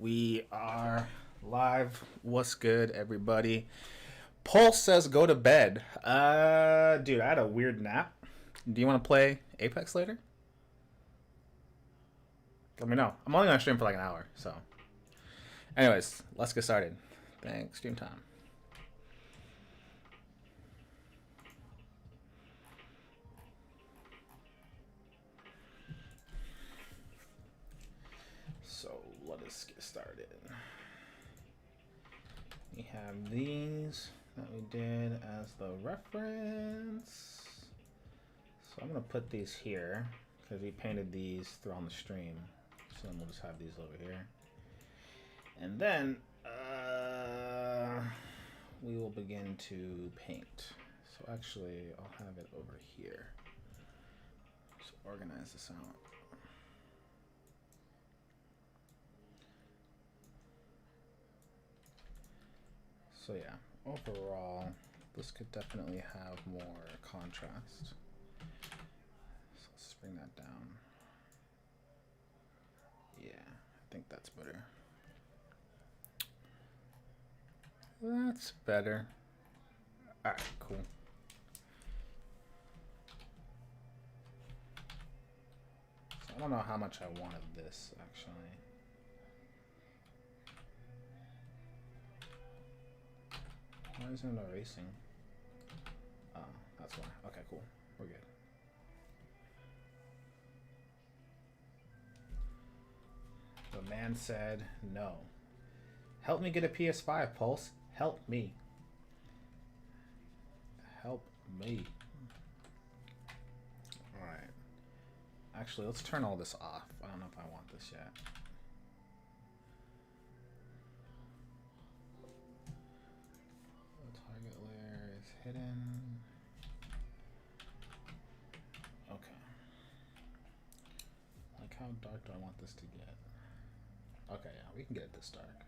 We are live. What's good, everybody? Pulse says go to bed. Dude, I had a weird nap. Do you want to play Apex later? Let me know. I'm only gonna stream for like an hour, so. Anyways, let's get started. Thanks, stream time. So let us get started. We have these that we did as the reference. So I'm gonna put these here because we painted these throughout the stream. So then we'll just have these over here. And then we will begin to paint. So actually I'll have it over here. Just organize this out. So yeah, overall, this could definitely have more contrast. So let's bring that down. Yeah, I think that's better. That's better. All right, cool. So I don't know how much I wanted this, actually. Why isn't it erasing? Oh, that's why. Okay, cool. We're good. The man said no. Help me get a PS5, Pulse. Help me. Help me. Alright. Actually, let's turn all this off. I don't know if I want this yet. The target layer is hidden. Okay. Like, how dark do I want this to get? Okay, yeah, we can get it this dark.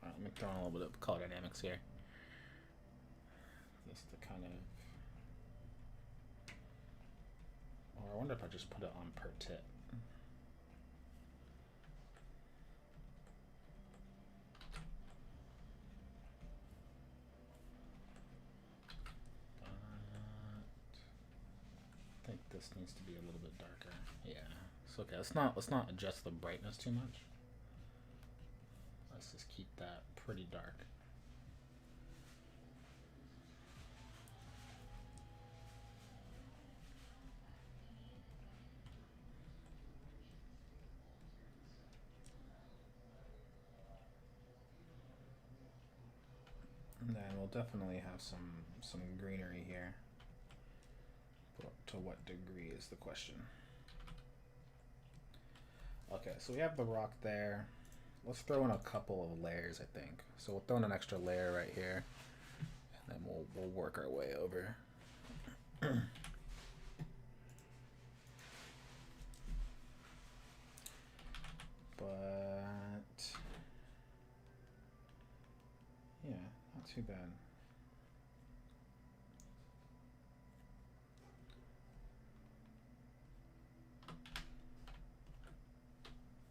Alright, let me throw in a little bit of color dynamics here. Just to kind of... Or I wonder if I just put it on per tip. I think this needs to be a little bit darker. Yeah. So okay, let's not adjust the brightness too much. Let's just keep that pretty dark. And then we'll definitely have some greenery here. But to what degree is the question. Okay, so we have the rock there. Let's throw in a couple of layers, I think. So we'll throw in an extra layer right here, and then we'll work our way over. But yeah, not too bad.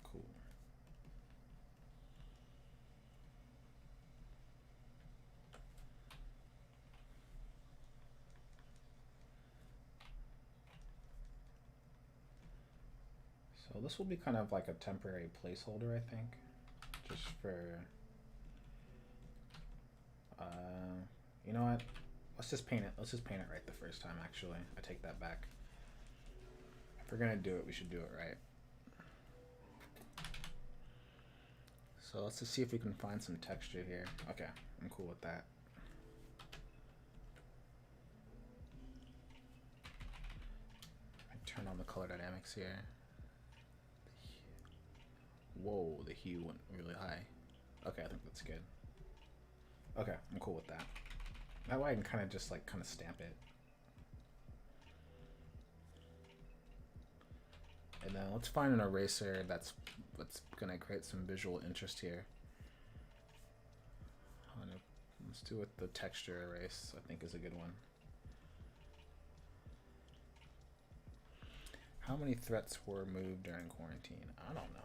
Cool. So this will be kind of like a temporary placeholder, I think, just for, you know what? Let's just paint it. Let's just paint it right the first time, actually. I take that back. If we're gonna do it, we should do it right. So let's just see if we can find some texture here. Okay, I'm cool with that. I turn on the color dynamics here. Whoa, the hue went really high. Okay, I think that's good. Okay, I'm cool with that. That way I can kind of just like stamp it. And then let's find an eraser that's gonna create some visual interest here. Let's do with the texture erase, I think is a good one. How many threats were moved during quarantine? I don't know.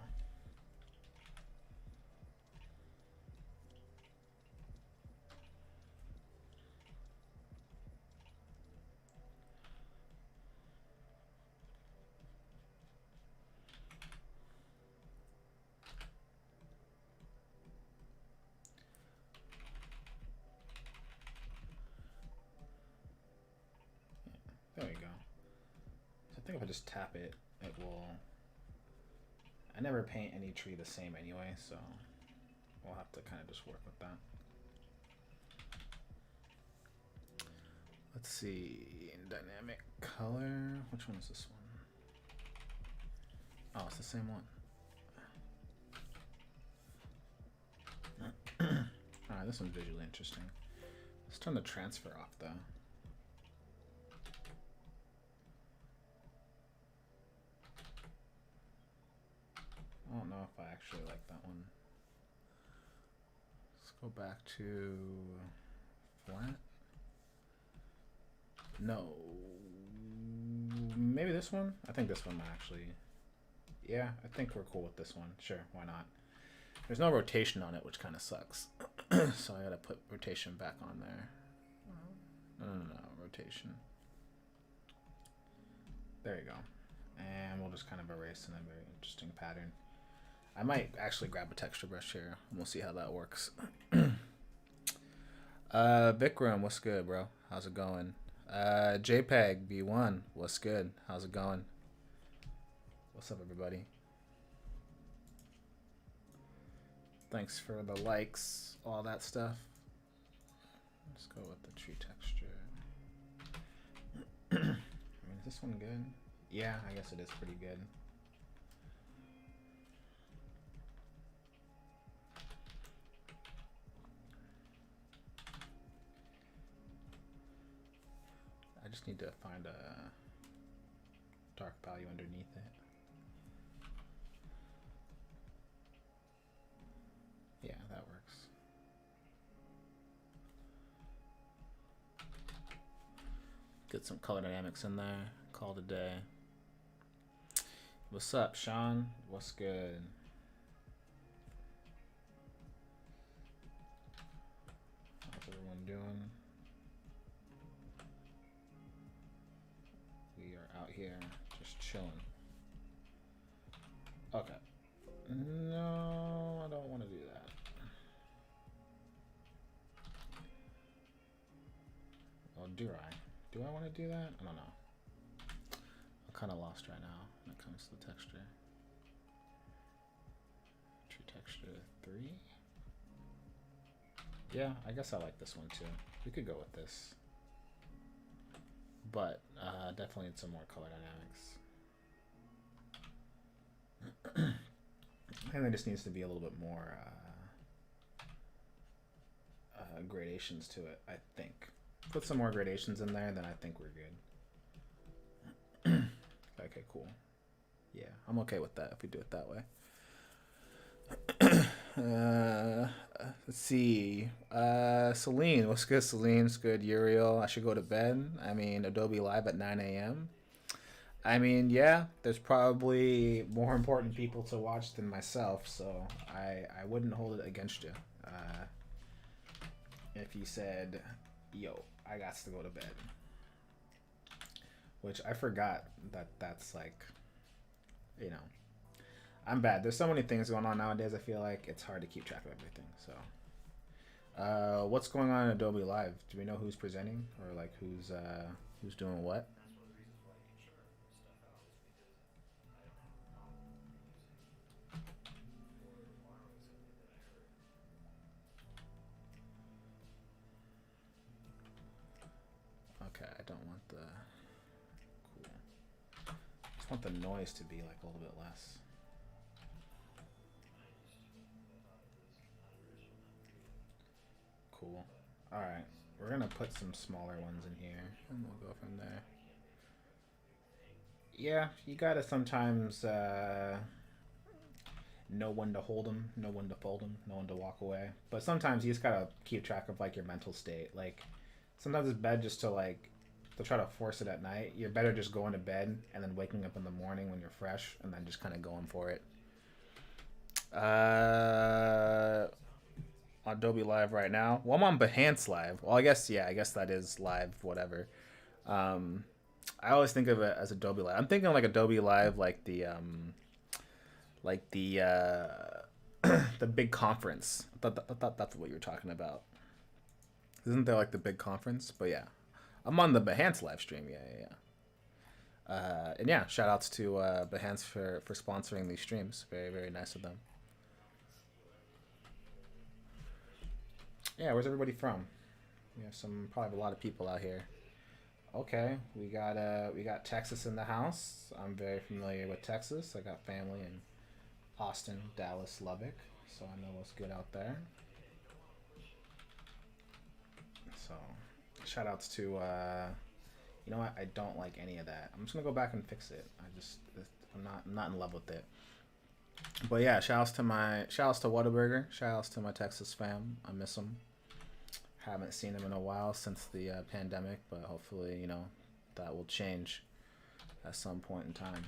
There we go. So I think if I just tap it, it will... I never paint any tree the same anyway, so we'll have to kind of just work with that. Let's see, dynamic color. Which one is this one? Oh, it's the same one. Alright, this one's visually interesting. Let's turn the transfer off though. I don't know if I actually like that one. Let's go back to flat. No. Maybe this one? I think this one might actually. Yeah, I think we're cool with this one. Sure, why not? There's no rotation on it, which kind of sucks. So I gotta put rotation back on there. No, rotation. There you go. And we'll just kind of erase in a very interesting pattern. I might actually grab a texture brush here, and we'll see how that works. Vikram, what's good, bro? How's it going? JPEG B1, what's good? How's it going? What's up, everybody? Thanks for the likes, all that stuff. Let's go with the tree texture. I mean, is this one good? Yeah, I guess it is pretty good. I just need to find a dark value underneath it. Yeah, that works. Get some color dynamics in there. Call it a day. What's up, Sean? What's good? How's everyone doing? We are out here just chilling. Okay. No, I don't want to do that. Well, do I? Do I want to do that? I don't know. I'm kind of lost right now when it comes to the texture. Tree texture 3? Yeah, I guess I like this one too. We could go with this. But definitely need some more color dynamics. And there just needs to be a little bit more gradations to it, I think. Put some more gradations in there, then I think we're good. Okay, cool. Yeah, I'm okay with that if we do it that way. Let's see. Celine, what's good, Celine? What's good, Uriel? I should go to bed. I mean, Adobe Live at 9 a.m. I mean, yeah, there's probably more important people to watch than myself, so I wouldn't hold it against you. If you said, yo, I got to go to bed. Which I forgot that's like, you know, I'm bad. There's so many things going on nowadays, I feel like it's hard to keep track of everything, so. What's going on in Adobe Live? Do we know who's presenting or like who's doing what? Okay, I don't want the cool. I just want the noise to be like a little bit less. Cool. All right, we're gonna put some smaller ones in here, and we'll go from there. Yeah, you gotta sometimes. know when to hold them, know when to fold them, know when to walk away. But sometimes you just gotta keep track of like your mental state. Like sometimes it's bad just to like to try to force it at night. You're better just going to bed and then waking up in the morning when you're fresh and then just kind of going for it. Adobe Live right now. Well, I'm on Behance Live. Well, I guess yeah, I guess that is live. Whatever. Um, I always think of it as Adobe Live. I'm thinking like Adobe Live, like the big conference. I thought that's what you were talking about. Isn't there like the big conference? But yeah, I'm on the Behance live stream. Yeah. And yeah, shout outs to Behance for sponsoring these streams. Very, very nice of them. Yeah, where's everybody from? We have probably a lot of people out here. Okay, we got Texas in the house. I'm very familiar with Texas. I got family in Austin, Dallas, Lubbock, so I know what's good out there. So, shout outs to you know what? I don't like any of that. I'm just gonna go back and fix it. I'm not in love with it. But yeah, shout outs to Whataburger. Shout outs to my Texas fam. I miss them. Haven't seen them in a while since the pandemic, but hopefully, you know, that will change at some point in time.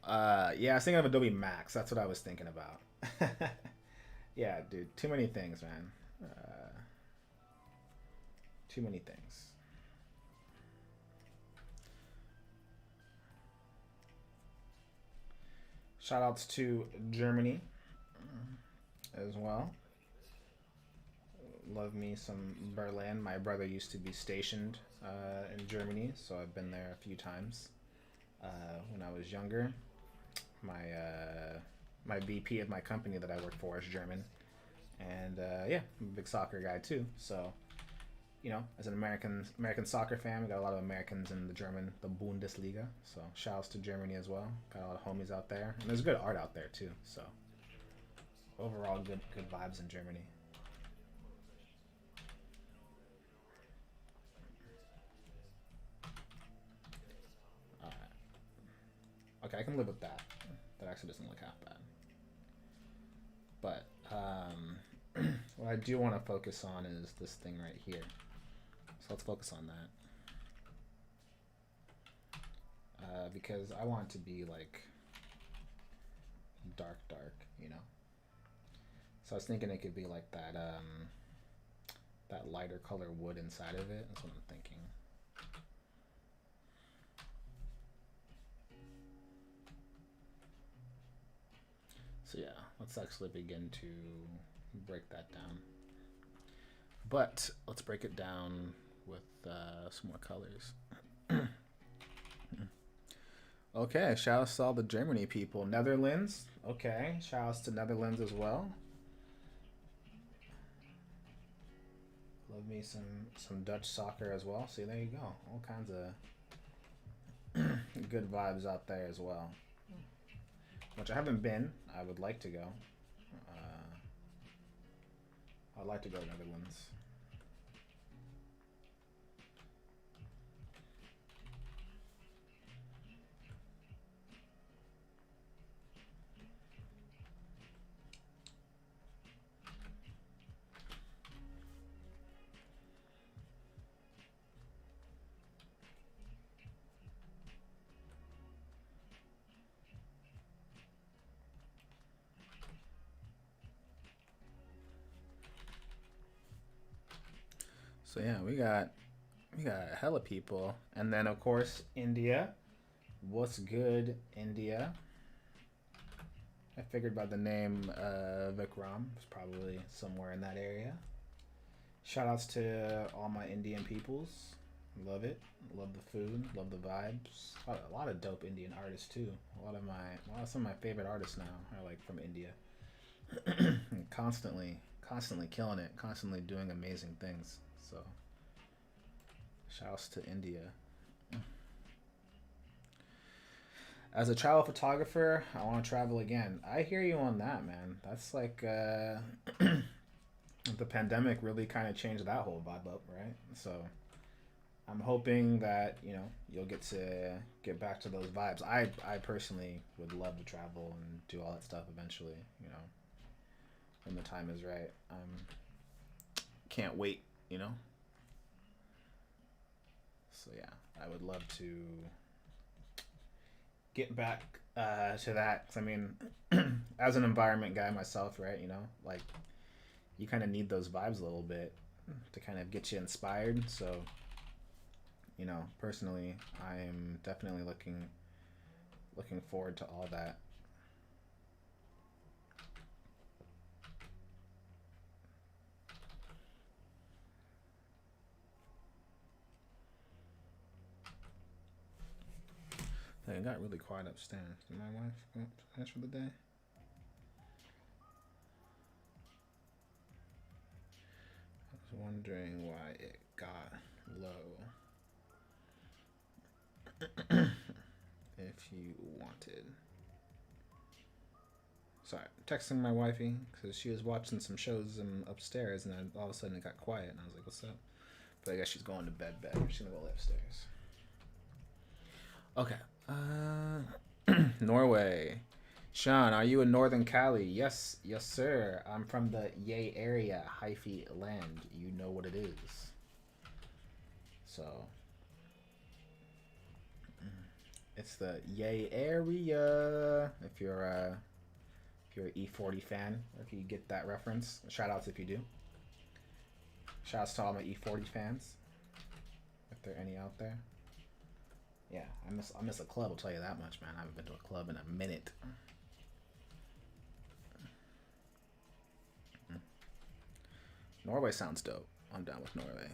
Yeah, I was thinking of Adobe Max. That's what I was thinking about. Yeah, dude, too many things, man. Too many things. Shout outs to Germany as well. Love me some Berlin. My brother used to be stationed in Germany, so I've been there a few times when I was younger. My VP of my company that I work for is German, and yeah, I'm a big soccer guy too. So, you know, as an American soccer fan, we got a lot of Americans in the Bundesliga. So, shouts to Germany as well. Got a lot of homies out there, and there's good art out there too. So, overall, good vibes in Germany. Okay, I can live with that. That actually doesn't look half bad. But what I do want to focus on is this thing right here. So let's focus on that. Because I want it to be like dark, you know? So I was thinking it could be like that lighter color wood inside of it. That's what I'm thinking. So yeah, let's actually begin to break that down. But let's break it down with some more colors. Okay, shout out to all the Germany people. Netherlands, okay, shout outs to Netherlands as well. Love me some Dutch soccer as well. See, there you go. All kinds of good vibes out there as well. Which I haven't been. I would like to go. I'd like to go to Netherlands. So yeah, we got a hella people, and then of course India. What's good, India? I figured by the name Vikram, it's probably somewhere in that area. Shout outs to all my Indian peoples. Love it. Love the food. Love the vibes. A lot of dope Indian artists too. Some of my favorite artists now are like from India. constantly killing it. Constantly doing amazing things. So, shouts to India. As a travel photographer, I want to travel again. I hear you on that, man. That's like the pandemic really kind of changed that whole vibe up, right? So I'm hoping that, you know, you'll get back to those vibes. I personally would love to travel and do all that stuff eventually, you know, when the time is right. Can't wait, you know. So yeah, I would love to get back to that. 'Cause I mean, as an environment guy myself, right? You know, like you kind of need those vibes a little bit to kind of get you inspired. So, you know, personally, I'm definitely looking forward to all that. It got really quiet upstairs. Did my wife go upstairs for the day? I was wondering why it got low. If you wanted. Sorry, texting my wifey because she was watching some shows upstairs, and then all of a sudden it got quiet, and I was like, "What's up?" But I guess she's going to bed. She's gonna go lay upstairs. Okay. Norway. Sean, are you in Northern Cali? Yes, yes, sir. I'm from the Yay area, hyphy land. You know what it is. So, it's the Yay area. If you're an E40 fan, or if you get that reference, shout outs if you do. Shout outs to all my E40 fans, if there are any out there. Yeah, I miss a club. I'll tell you that much, man. I haven't been to a club in a minute. Norway sounds dope. I'm down with Norway.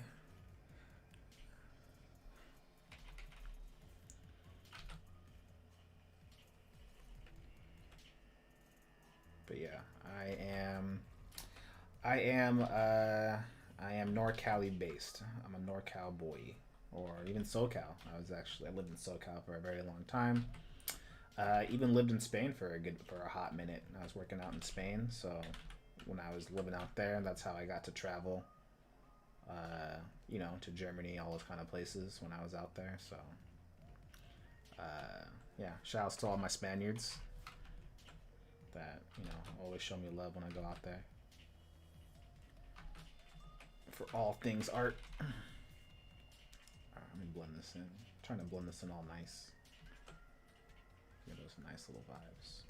But yeah, I am NorCali based. I'm a NorCal boy, or even SoCal. I lived in SoCal for a very long time. Even lived in Spain for a hot minute. I was working out in Spain, so when I was living out there, that's how I got to travel. You know, to Germany, all those kind of places when I was out there. So, yeah, shout outs to all my Spaniards that, you know, always show me love when I go out there for all things art. All right, let me blend this in. I'm trying to blend this in all nice. Give those nice little vibes.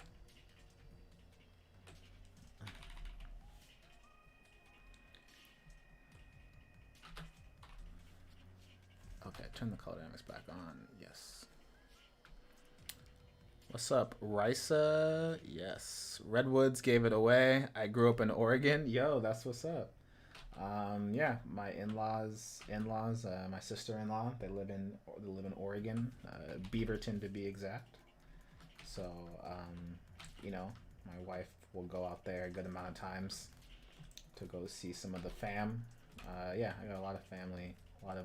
Okay, turn the color dynamics back on. Yes. What's up, Risa? Yes. Redwoods gave it away. I grew up in Oregon. Yo, that's what's up. Yeah, my in-laws, my sister-in-law, they live in Oregon, Beaverton to be exact. So, you know, my wife will go out there a good amount of times to go see some of the fam. Yeah, I got a lot of family, a lot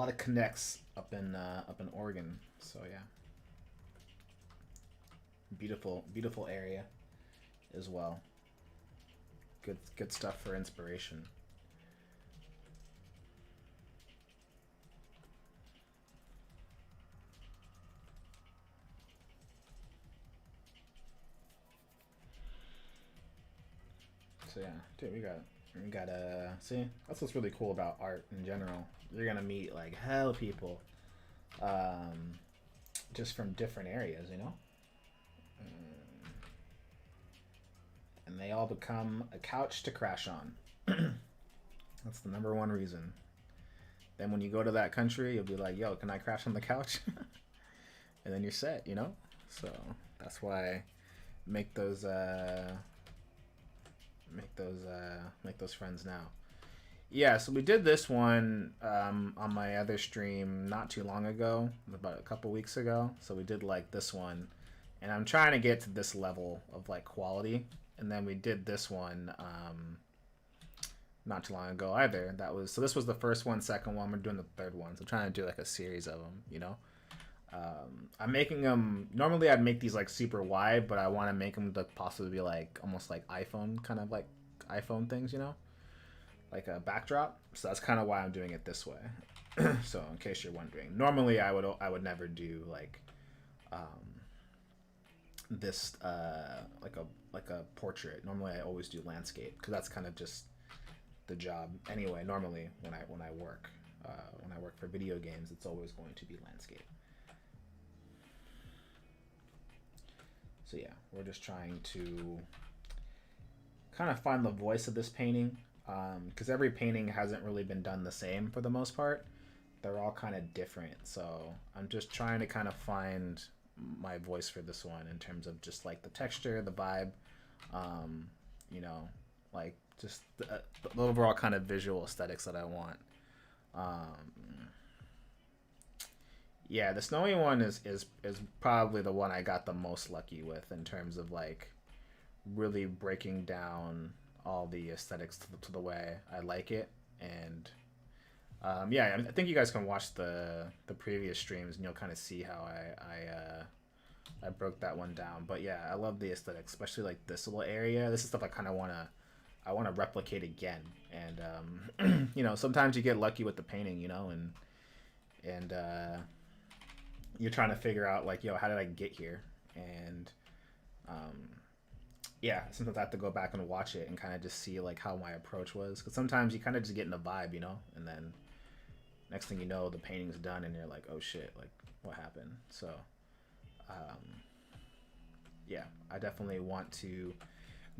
of connects up in Oregon. So yeah, beautiful area as well. Good stuff for inspiration. So yeah, dude, we got see, that's what's really cool about art in general. You're gonna meet like hell people, just from different areas, you know, and they all become a couch to crash on. That's the number one reason. Then when you go to that country, you'll be like, "Yo, can I crash on the couch?" And then you're set, you know. So that's why make those friends now. Yeah, so we did this one on my other stream not too long ago, about a couple weeks ago. So we did like this one, and I'm trying to get to this level of like quality. And then we did this one not too long ago either. This was the first one, second one. We're doing the third one. So I'm trying to do like a series of them, you know. I'm making them. Normally, I'd make these like super wide, but I want to make them to possibly be like almost like iPhone kind of like iPhone things, you know, like a backdrop. So that's kind of why I'm doing it this way. So in case you're wondering, normally I would never do like this like a portrait. Normally I always do landscape because that's kind of just the job anyway. Normally when I work for video games, it's always going to be landscape. So yeah, we're just trying to kind of find the voice of this painting, because every painting hasn't really been done the same for the most part. They're all kind of different, so I'm just trying to kind of find my voice for this one in terms of just like the texture, the vibe, you know, like just the overall kind of visual aesthetics that I want. Yeah, the snowy one is probably the one I got the most lucky with in terms of like really breaking down all the aesthetics to the way I like it. And yeah, I think you guys can watch the previous streams and you'll kind of see how I broke that one down. But yeah, I love the aesthetics, especially like this little area. This is stuff I kind of want to replicate again. And you know, sometimes you get lucky with the painting, you know, and you're trying to figure out like, yo, how did I get here? And yeah, sometimes I have to go back and watch it and kind of just see like how my approach was, because sometimes you kind of just get in the vibe, you know, and then next thing you know, the painting's done and you're like, oh shit, like what happened? So yeah, I definitely want to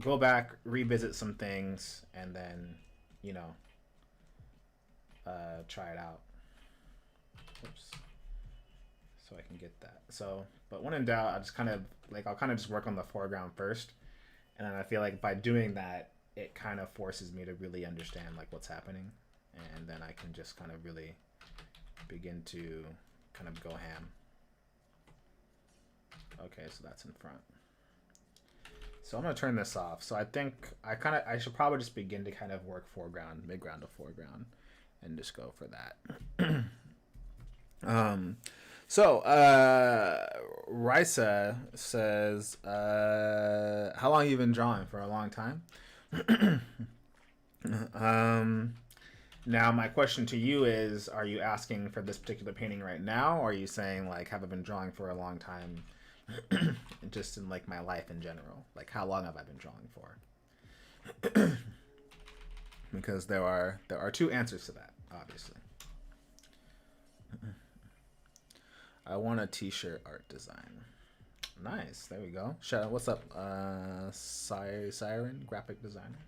go back, revisit some things, and then, you know, try it out. Oops. So I can get that. So, but when in doubt, I'll kind of just work on the foreground first. And then I feel like by doing that, it kind of forces me to really understand like what's happening. And then I can just kind of really begin to kind of go ham. Okay, so that's in front. So I'm going to turn this off. So I think I should probably just begin to kind of work foreground, midground to foreground, and just go for that. So Risa says, how long have you been drawing? For a long time. Now my question to you is, are you asking for this particular painting right now, or are you saying like, have I been drawing for a long time? Just in like my life in general, like how long have I been drawing for? Because there are two answers to that, obviously. I want a t-shirt art design. Nice, there we go. Shout out, what's up, Siren, graphic designer.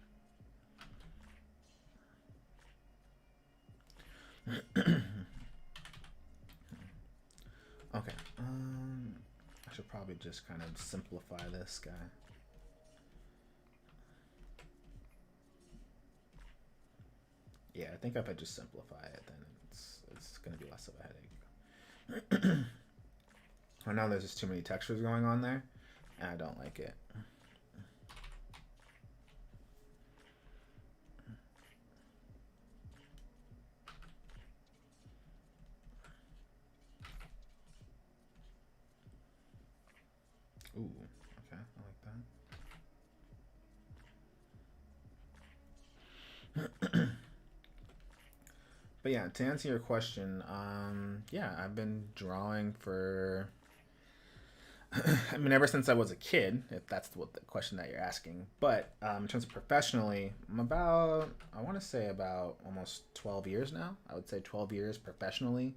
Okay, I should probably just kind of simplify this guy. Yeah, I think if I just simplify it, then it's gonna be less of a headache. I know there's just too many textures going on there, and I don't like it. Ooh, okay, I like that. But yeah, to answer your question, yeah, I've been drawing for, I mean, ever since I was a kid, if that's what the question that you're asking. But in terms of professionally, I'm about, I want to say about almost 12 years now. I would say 12 years professionally.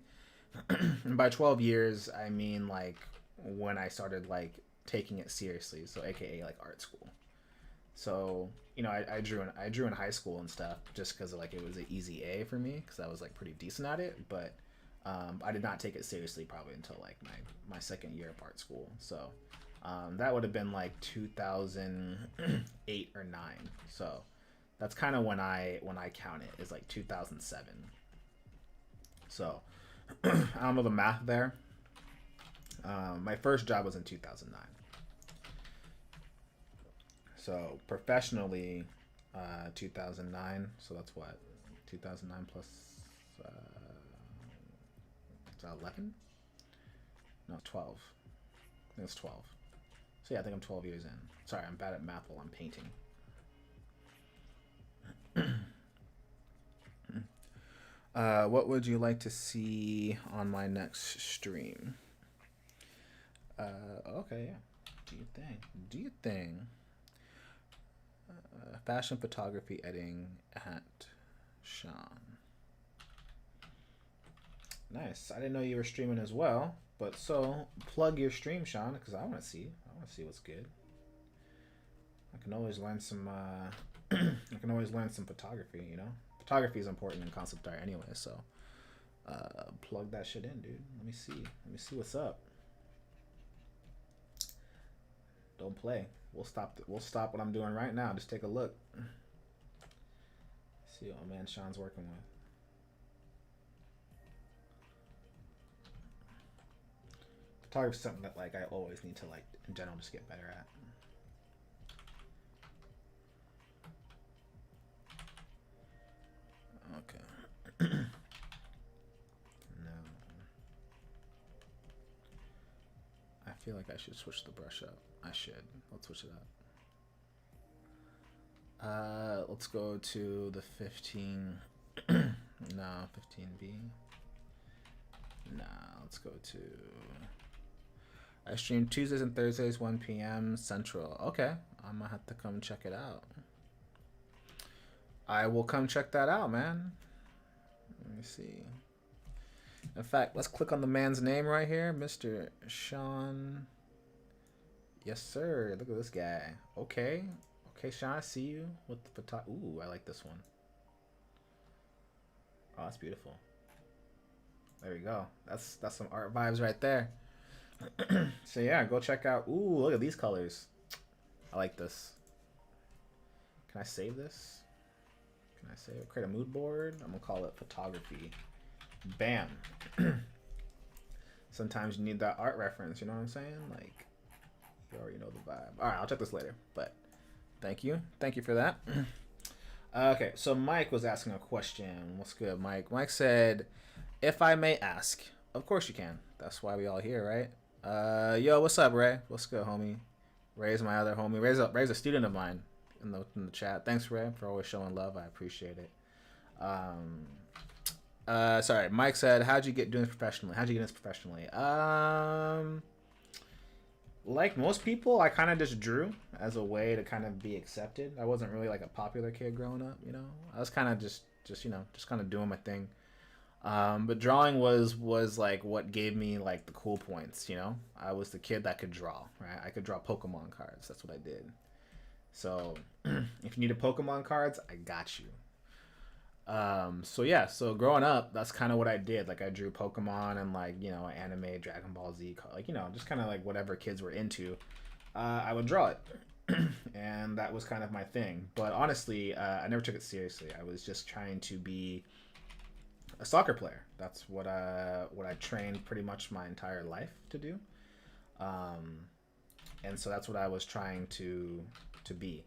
And by 12 years, I mean like when I started like taking it seriously, so AKA like art school. So, you know, I drew in high school and stuff just because like it was an easy A for me because I was like pretty decent at it. But I did not take it seriously probably until like my second year of art school. So that would have been like 2008 or 9. So that's kind of when I count it is like 2007. So I don't know the math there. My first job was in 2009. So professionally, 2009. So that's what, 2009 plus 11? No, 12. I think it's 12. So yeah, I think I'm 12 years in. Sorry, I'm bad at math while I'm painting. What would you like to see on my next stream? Okay, yeah. Do your thing. Do your thing. Fashion photography editing at Sean. Nice. I didn't know you were streaming as well, but so plug your stream, Sean, because I want to see. I want to see what's good. I can always learn some. I can always learn some photography. You know, photography is important in concept art anyway. So, plug that shit in, dude. Let me see. Let me see what's up. Don't play. We'll stop. We'll stop what I'm doing right now. Just take a look. See what my man Sean's working with. Photography is something that like I always need to like in general just get better at. Okay. No. I feel like I should switch the brush up. I should. Let's switch it up. Let's go to the 15. No, 15B. Nah, let's go to. I stream Tuesdays and Thursdays, 1 p.m. Central. Okay, I'm gonna have to come check it out. I will come check that out, man. Let me see. In fact, let's click on the man's name right here, Mr. Sean. Yes, sir. Look at this guy. Okay. Okay, Sean, I see you with the photo. Ooh, I like this one. Oh, that's beautiful. There we go. That's some art vibes right there. So yeah, go check out. Ooh, look at these colors. I like this. Can I save this? Can I save it? Create a mood board. I'm gonna call it photography. Bam. Sometimes you need that art reference. You know what I'm saying? Like, you already know the vibe. All right, I'll check this later. But thank you for that. Okay, so Mike was asking a question. What's good, Mike? Mike said, "If I may ask." Of course you can. That's why we all here, right? Yo, what's up, Ray? What's good, homie? Ray's my other homie. Ray's a student of mine in the chat. Thanks, Ray, for always showing love. I appreciate it. Sorry, Mike said, "How'd you get doing this professionally?" Like most people, I kind of just drew as a way to kind of be accepted. I wasn't really like a popular kid growing up, you know. I was kind of just kind of doing my thing. But drawing was like what gave me like the cool points, you know. I was the kid that could draw, right? I could draw Pokemon cards. That's what I did. So if you needed Pokemon cards, I got you. So yeah, so growing up, that's kind of what I did. Like I drew Pokemon and like, you know, anime, Dragon Ball Z, like, you know, just kind of like whatever kids were into, I would draw it. And that was kind of my thing. But honestly, I never took it seriously. I was just trying to be a soccer player. That's what I trained pretty much my entire life to do. And so that's what I was trying to be.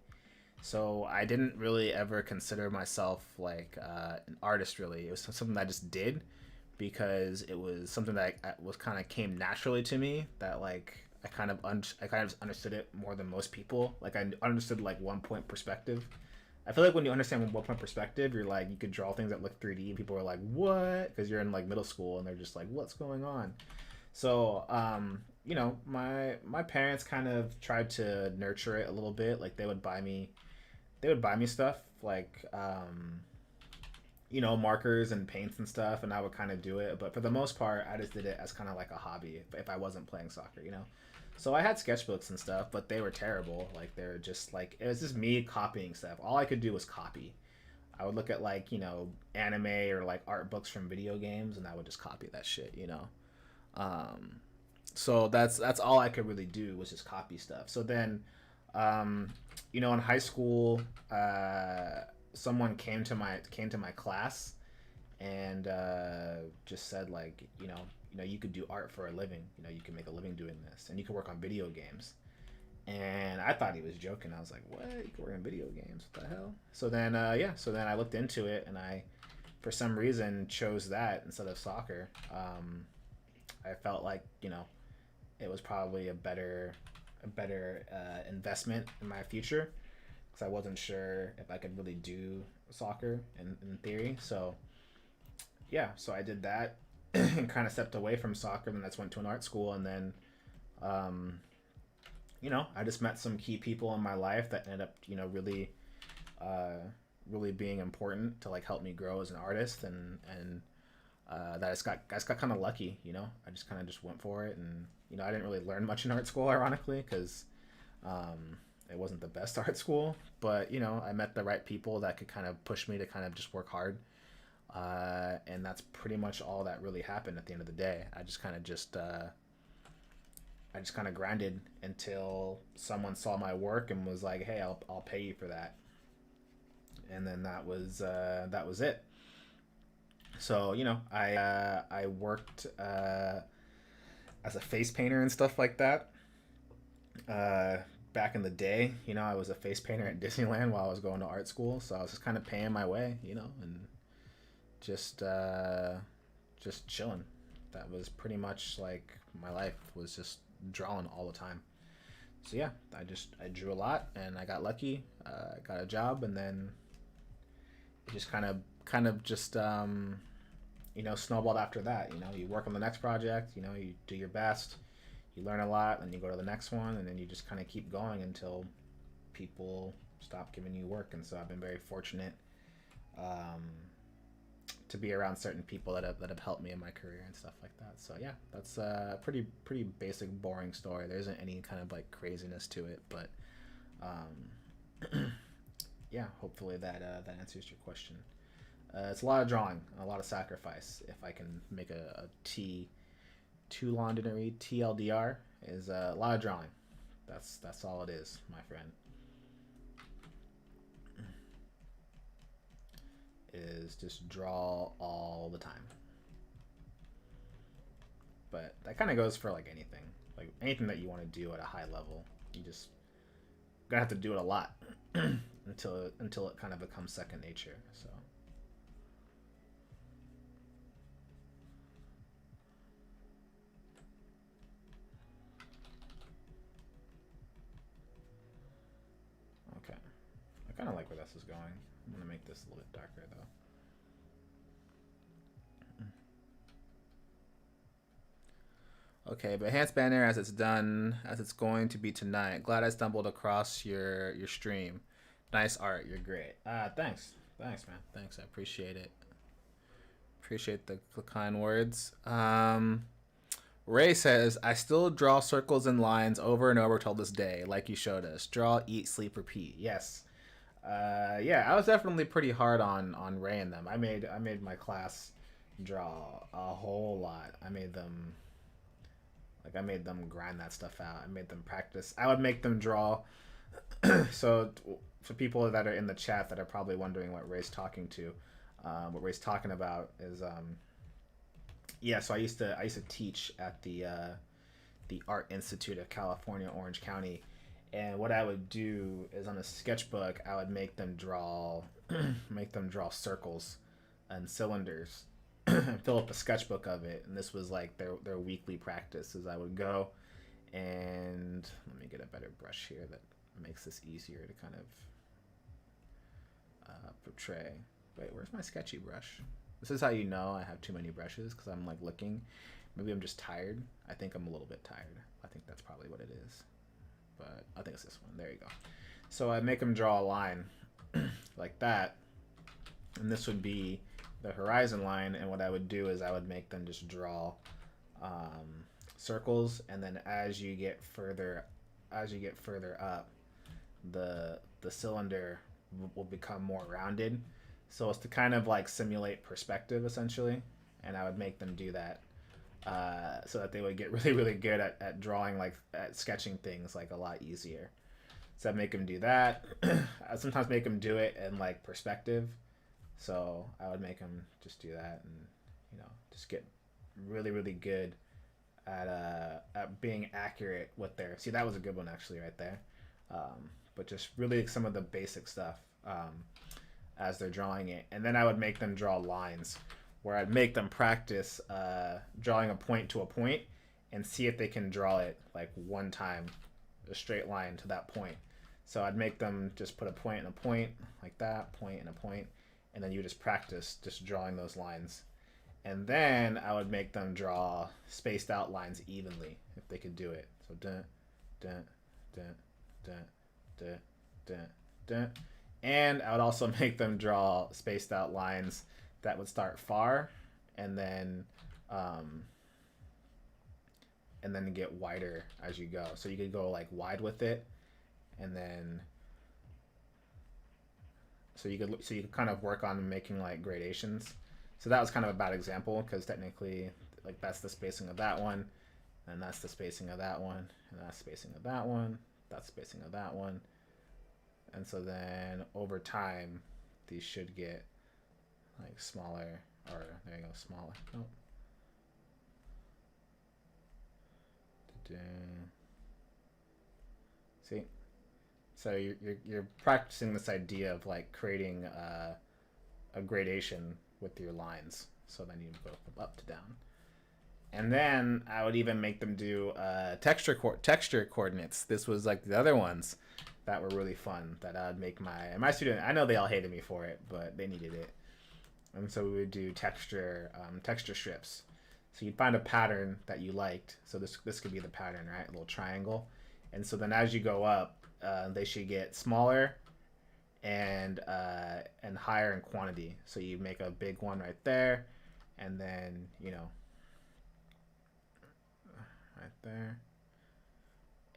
So I didn't really ever consider myself like an artist. Really, it was something that I just did because it was something that was kind of came naturally to me. That like I kind of understood it more than most people. Like I understood like 1 point perspective. I feel like when you understand 1 point perspective, you're like you could draw things that look 3D, and people are like, "What?" Because you're in like middle school, and they're just like, "What's going on?" So you know, my parents kind of tried to nurture it a little bit. Like they would buy me stuff like you know, markers and paints and stuff, and I would kind of do it. But for the most part, I just did it as kind of like a hobby if I wasn't playing soccer, you know. So I had sketchbooks and stuff, but they were terrible. Like they were just like it was just me copying stuff. All I could do was copy. I would look at like, you know, anime or like art books from video games, and I would just copy that shit, you know. So that's all I could really do was just copy stuff. So then, you know, in high school, someone came to my class and just said like, you know, you could do art for a living. You know, you can make a living doing this, and you can work on video games. And I thought he was joking. I was like, what? You can work on video games? What the hell? So then, yeah. So then I looked into it, and I, for some reason, chose that instead of soccer. I felt like, you know, it was probably a better investment in my future, because I wasn't sure if I could really do soccer in theory. So yeah, so I did that and kind of stepped away from soccer. Then that's went to an art school, and then um, I just met some key people in my life that ended up uh, really being important to like help me grow as an artist, and that I just got kind of lucky. I just kind of just went for it, and I didn't really learn much in art school, ironically, because it wasn't the best art school. But I met the right people that could kind of push me to kind of just work hard, and that's pretty much all that really happened at the end of the day. I just kind of grinded until someone saw my work and was like, "Hey, I'll pay you for that," and then that was it. So I worked as a face painter and stuff like that. Uh, Back in the day, I was a face painter at Disneyland while I was going to art school, so I was just kind of paying my way, and just uh, just chilling. That was pretty much like my life was just drawing all the time. So yeah, I drew a lot and I got lucky. Got a job, and then it just kind of just snowballed after that. You work on the next project. You do your best. You learn a lot, and you go to the next one, and then you just kind of keep going until people stop giving you work. And so I've been very fortunate um, to be around certain people that have helped me in my career and stuff like that. So yeah, that's a pretty basic, boring story. There isn't any kind of like craziness to it, but yeah, hopefully that answers your question. It's a lot of drawing, a lot of sacrifice. If I can make a too long didn't read TLDR is a lot of drawing. That's all it is, my friend. Is just draw all the time. But that kind of goes for like anything that you want to do at a high level. You just gonna have to do it a lot until it kind of becomes second nature. So. Okay. I kind of like where this is going. I'm going to make this a little bit darker, though. Okay, but enhance banner as it's done, as it's going to be tonight. Glad I stumbled across your stream. Nice art. You're great. Thanks. Thanks, man. Thanks. I appreciate it. Appreciate the kind words. Ray says, I still draw circles and lines over and over till this day, like you showed us. Draw, eat, sleep, repeat. Yes. Yeah, I was definitely pretty hard on Ray and them. I made my class draw a whole lot. I made them grind that stuff out. I made them practice. I would make them draw. So for people that are in the chat that are probably wondering what Ray's talking to, what Ray's talking about is yeah. So I used to teach at the Art Institute of California, Orange County, and what I would do is on a sketchbook I would make them draw make them draw circles and cylinders and fill up a sketchbook of it. And this was like their weekly practice. As I would go, and let me get a better brush here that makes this easier to kind of portray. Wait, where's my sketchy brush? This is how you know I have too many brushes, because I'm like looking. Maybe I'm just tired. I think I'm a little bit tired. I think that's probably what it is. But I think it's this one. There you go. So I make them draw a line like that. And this would be the horizon line. And what I would do is I would make them just draw circles. And then as you get further up, the cylinder will become more rounded. So it's to kind of like simulate perspective, essentially. And I would make them do that so that they would get really, really good at drawing, like at sketching things like a lot easier. So I'd make them do that. I sometimes make them do it in like perspective. So I would make them just do that, and just get really, really good at being accurate with their. See, that was a good one actually right there. But just really some of the basic stuff as they're drawing it, and then I would make them draw lines, where I'd make them practice drawing a point to a point and see if they can draw it like one time, a straight line to that point. So I'd make them just put a point and a point like that, point and a point, and then you just practice just drawing those lines. And then I would make them draw spaced out lines evenly if they could do it. So dun, dun, dun, dun, dun, dun, dun. And I would also make them draw spaced out lines that would start far and then get wider as you go. So you could go like wide with it, and then so you could kind of work on making like gradations. So that was kind of a bad example because technically, like that's the spacing of that one, and that's the spacing of that one, and that's spacing of that one, that's spacing of that one, and so then over time, these should get like smaller, or there you go, smaller. Oh. See, so you're practicing this idea of like creating a gradation with your lines. So then you go from up to down. And then I would even make them do texture coordinates. This was like the other ones that were really fun that I'd make my student. I know they all hated me for it, but they needed it. And so we would do texture strips. So you'd find a pattern that you liked. So this could be the pattern, right? A little triangle. And so then as you go up, they should get smaller and higher in quantity. So you make a big one right there, and then right there.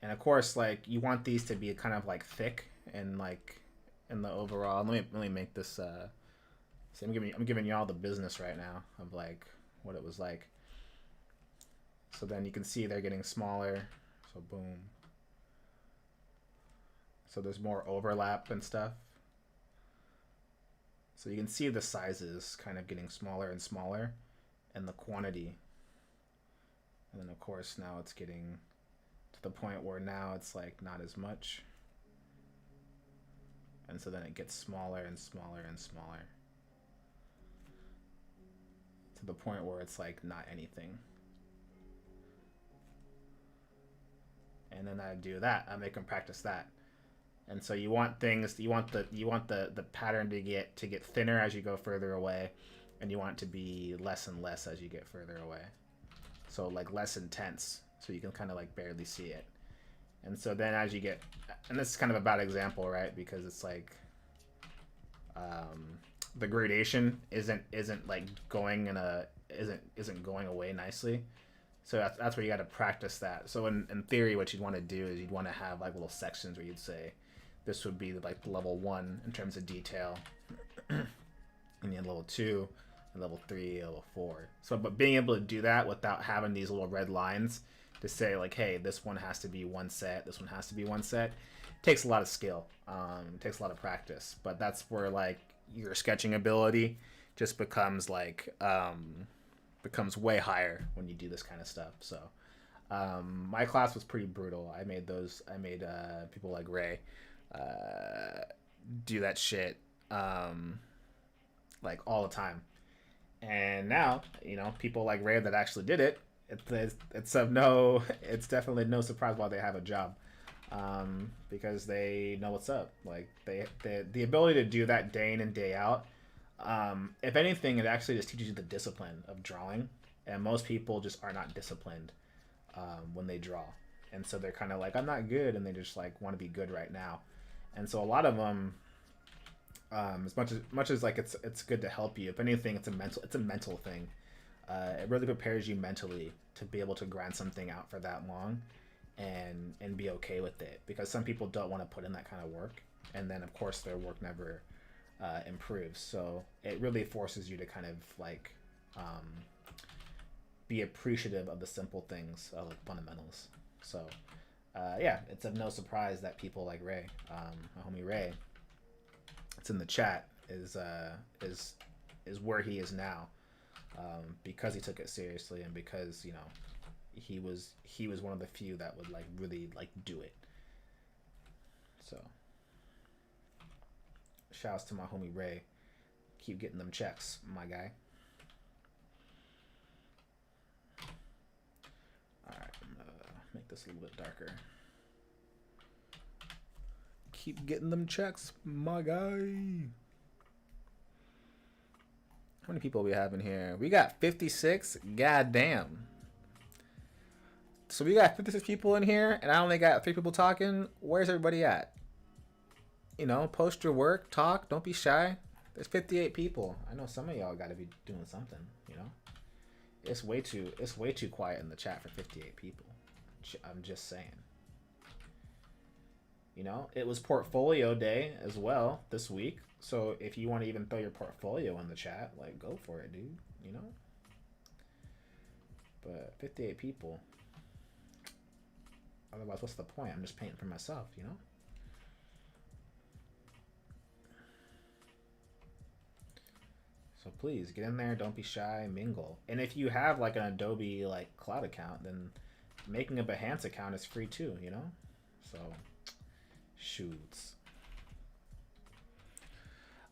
And of course, like you want these to be kind of like thick and like in the overall. Let me make this. So I'm giving you all the business right now of like what it was like. So then you can see they're getting smaller. So boom. So there's more overlap and stuff. So you can see the sizes kind of getting smaller and smaller, and the quantity. And then of course now it's getting to the point where now it's like not as much. And so then it gets smaller and smaller and smaller, to the point where it's like not anything. And then I do that. I make them practice that. And so you want things. You want the pattern to get thinner as you go further away, and you want it to be less and less as you get further away. So like less intense, so you can kind of like barely see it. And so then as you get, and this is kind of a bad example, right? Because it's like the gradation isn't like going isn't going away nicely. So that's where you got to practice that. So in theory, what you'd want to do is you'd want to have like little sections where you'd say, this would be like level 1 in terms of detail, and then level 2, and level 3, level 4. So, but being able to do that without having these little red lines to say like, hey, this one has to be one set, this one has to be one set, takes a lot of skill. It takes a lot of practice. But that's where like your sketching ability just becomes like becomes way higher when you do this kind of stuff. So my class was pretty brutal. I made people like Ray do that shit like all the time. And now people like Ray that actually did it, it's definitely no surprise why they have a job, because they know what's up. Like the ability to do that day in and day out. If anything, it actually just teaches you the discipline of drawing, and most people just are not disciplined when they draw, and so they're kind of like, I'm not good, and they just like want to be good right now. And so a lot of them, as much as like it's good to help you, if anything, it's a mental thing. It really prepares you mentally to be able to grind something out for that long and be okay with it, because some people don't want to put in that kind of work, and then of course their work never improves. So it really forces you to kind of like be appreciative of the simple things, like fundamentals. So yeah, it's of no surprise that people like Ray, my homie Ray, it's in the chat, is where he is now, because he took it seriously, and because he was one of the few that would like really like do it. So shouts to my homie Ray. Keep getting them checks, my guy. Alright, I'm gonna make this a little bit darker. Keep getting them checks, my guy. How many people we have in here? We got 56. God damn. So we got 56 people in here, and I only got 3 people talking. Where's everybody at? You know, post your work, talk. Don't be shy. There's 58 people. I know some of y'all got to be doing something. You know, it's way too quiet in the chat for 58 people. I'm just saying. You know, it was portfolio day as well this week. So if you want to even throw your portfolio in the chat, like, go for it, dude. You know. But 58 people. Otherwise, what's the point? I'm just painting for myself, you know? So please, get in there. Don't be shy. Mingle. And if you have, like, an Adobe, like, cloud account, then making a Behance account is free, too, you know? So, shoots.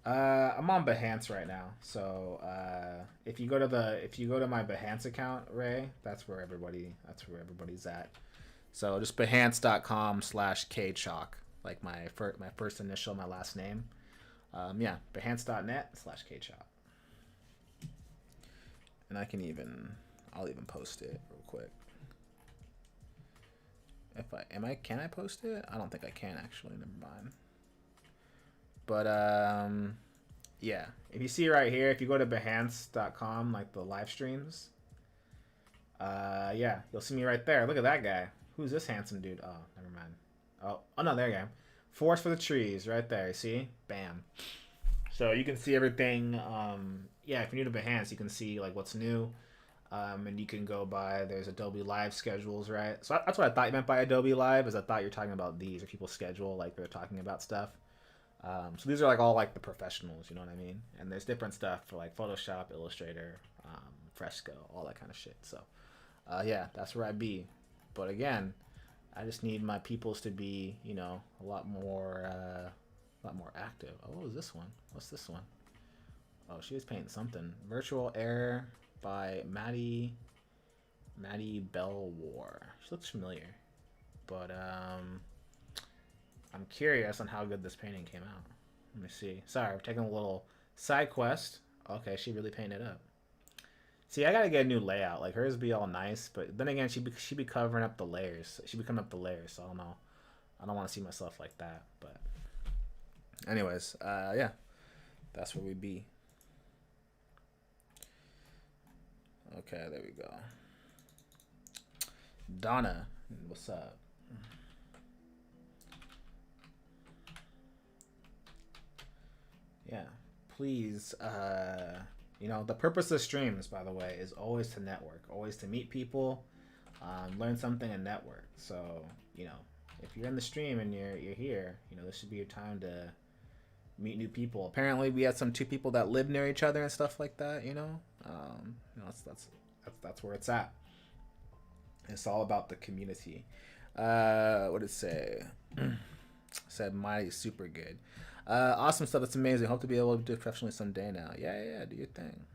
I'm on Behance right now. So, if you go to my Behance account, Ray, that's where everybody's at. So just behance.com/kchalk, like my first initial, my last name. Yeah, behance.net/kchalk. And I'll even post it real quick. Can I post it? I don't think I can actually. Never mind. But yeah, if you see right here, if you go to behance.com, like the live streams, yeah, you'll see me right there. Look at that guy. Who's this handsome dude? Oh, never mind. Oh no, there you go. Forest for the trees, right there. See? Bam. So you can see everything. Yeah, if you're new to Behance, you can see like what's new. And you can go by, there's Adobe Live schedules, right? So that's what I thought you meant by Adobe Live, is I thought you're talking about these, or people schedule, like they're talking about stuff. So these are like all like the professionals, you know what I mean? And there's different stuff for like Photoshop, Illustrator, Fresco, all that kind of shit. So yeah, that's where I be. But again, I just need my peoples to be, you know, a lot more active. Oh, what was this one? What's this one? Oh, she was painting something. Virtual Error by Maddie Bellwar. She looks familiar, but I'm curious on how good this painting came out. Let me see. Sorry, I'm taking a little side quest. Okay, she really painted up. See, I gotta get a new layout. Like hers be all nice, but then again, she be covering up the layers. She be coming up the layers, so I don't know. I don't want to see myself like that. But anyways, yeah, that's where we be. Okay, there we go. Donna, what's up? Yeah, please. You know, the purpose of streams, by the way, is always to network, always to meet people, learn something, and network. So, you know, if you're in the stream and you're here, you know, this should be your time to meet new people. Apparently, we had 2 people that live near each other and stuff like that. You know, that's where it's at. It's all about the community. What did it say? Said Mighty super good. Awesome stuff. That's amazing. Hope to be able to do it professionally someday now. Yeah, do your thing.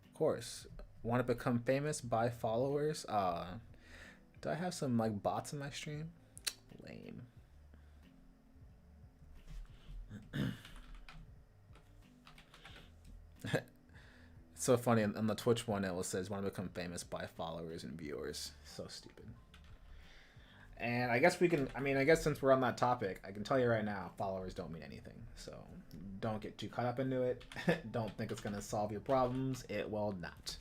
Of course. Want to become famous? Buy followers? Do I have some like bots in my stream? Lame. It's so funny. On the Twitch one, it says, want to become famous? Buy followers and viewers. So stupid. And I guess I guess since we're on that topic, I can tell you right now, followers don't mean anything. So don't get too caught up into it. Don't think it's going to solve your problems. It will not.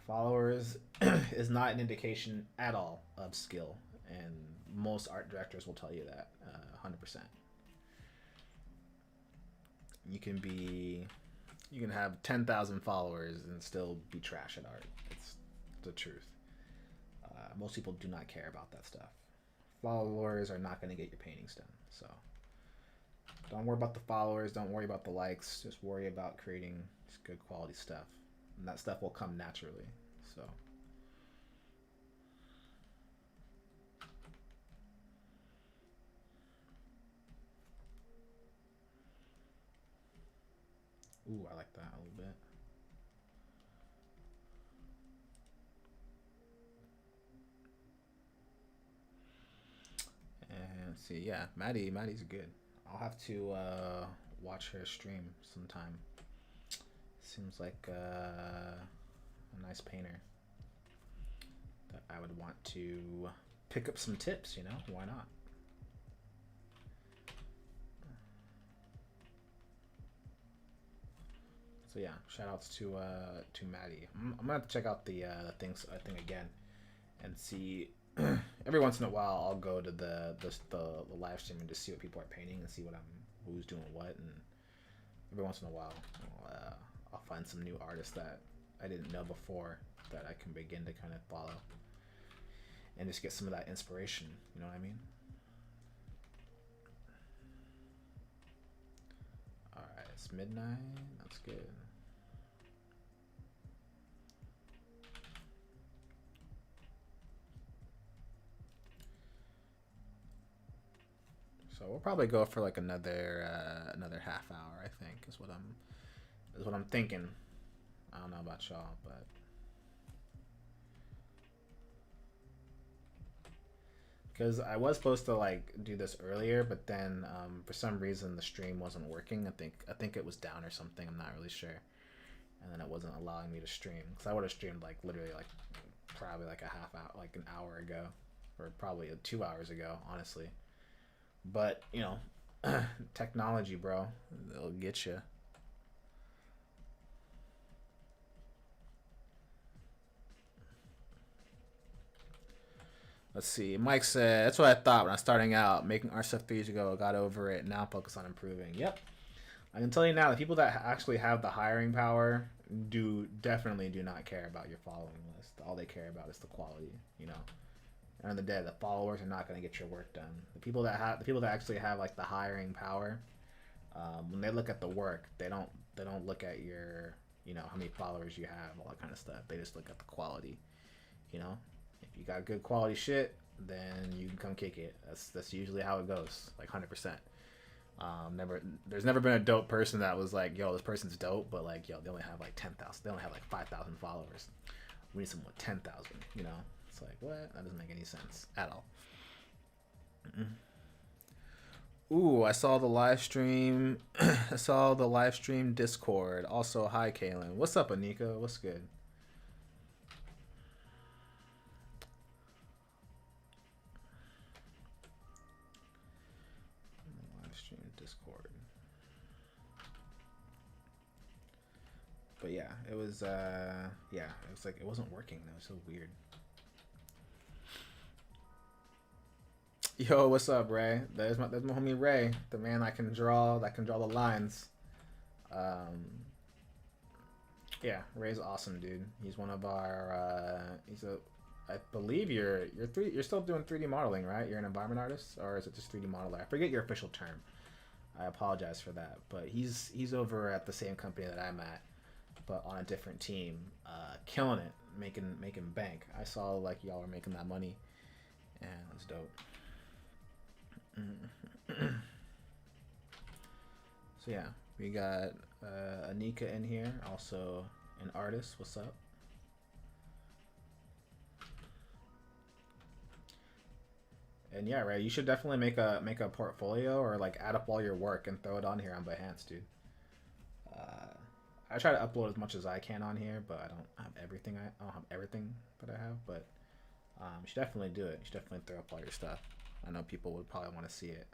Followers is not an indication at all of skill. And most art directors will tell you that 100%. You can have 10,000 followers and still be trash at art. It's the truth. Most people do not care about that stuff. Followers are not going to get your paintings done. So don't worry about the followers. Don't worry about the likes. Just worry about creating good quality stuff. And that stuff will come naturally. So. Ooh, I like that a little bit. And let's see, yeah, Maddie's good. I'll have to watch her stream sometime. Seems like a nice painter that I would want to pick up some tips, you know? Why not? So yeah, shout outs to Maddie. I'm gonna have to check out the thing again and see. Every once in a while, I'll go to the live stream and just see what people are painting and see who's doing what, and every once in a while, I'll find some new artists that I didn't know before that I can begin to kind of follow and just get some of that inspiration. You know what I mean? All right, it's midnight. That's good. So we'll probably go for like another half hour. I think is what I'm thinking. I don't know about y'all, but because I was supposed to like do this earlier, but then for some reason the stream wasn't working. I think it was down or something. I'm not really sure, and then it wasn't allowing me to stream because I would have streamed like literally like probably like a half hour, like an hour ago, or probably 2 hours ago, honestly. But you know, technology, bro, it'll get you. Let's see. Mike said, that's what I thought when I was starting out. Making art stuff 3 years ago, got over it. Now focus on improving. Yep. I can tell you now, the people that actually have the hiring power definitely do not care about your following list. All they care about is the quality, you know. At the end of the day, the followers are not going to get your work done. The people that actually have like the hiring power, when they look at the work, they don't look at your, you know, how many followers you have, all that kind of stuff. They just look at the quality, you know. If you got good quality shit, then you can come kick it. That's usually how it goes, like 100%. There's never been a dope person that was like, yo, this person's dope, but like, yo, they only have like 10,000. They only have like 5,000 followers. We need someone with 10,000. You know, it's like, what? That doesn't make any sense at all. Ooh, I saw the live stream. I saw the live stream Discord. Also, hi, Kaylin. What's up, Anika? What's good? Discord. But yeah, it was like it wasn't working. That was so weird. Yo, what's up, Ray? There's my homie Ray, the man that can draw the lines. Yeah, Ray's awesome, dude. He's one of our I believe you're still doing 3D modeling, right? You're an environment artist, or is it just 3D modeler? I forget your official term. I apologize for that, but he's over at the same company that I'm at, but on a different team, killing it, making bank. I saw like y'all were making that money, and it's dope. So yeah, we got Anika in here, also an artist. What's up? And yeah, Ray, you should definitely make a portfolio or like add up all your work and throw it on here on Behance, dude. I try to upload as much as I can on here, but I don't have everything. I don't have everything that I have, but you should definitely do it. You should definitely throw up all your stuff. I know people would probably want to see it.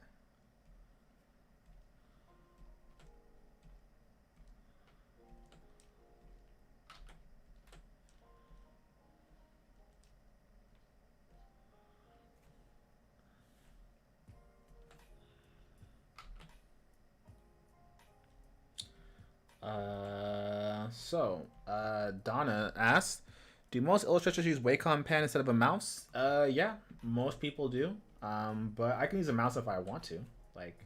Donna asked, do most illustrators use Wacom pen instead of a mouse? Yeah, most people do. But I can use a mouse if I want to. Like,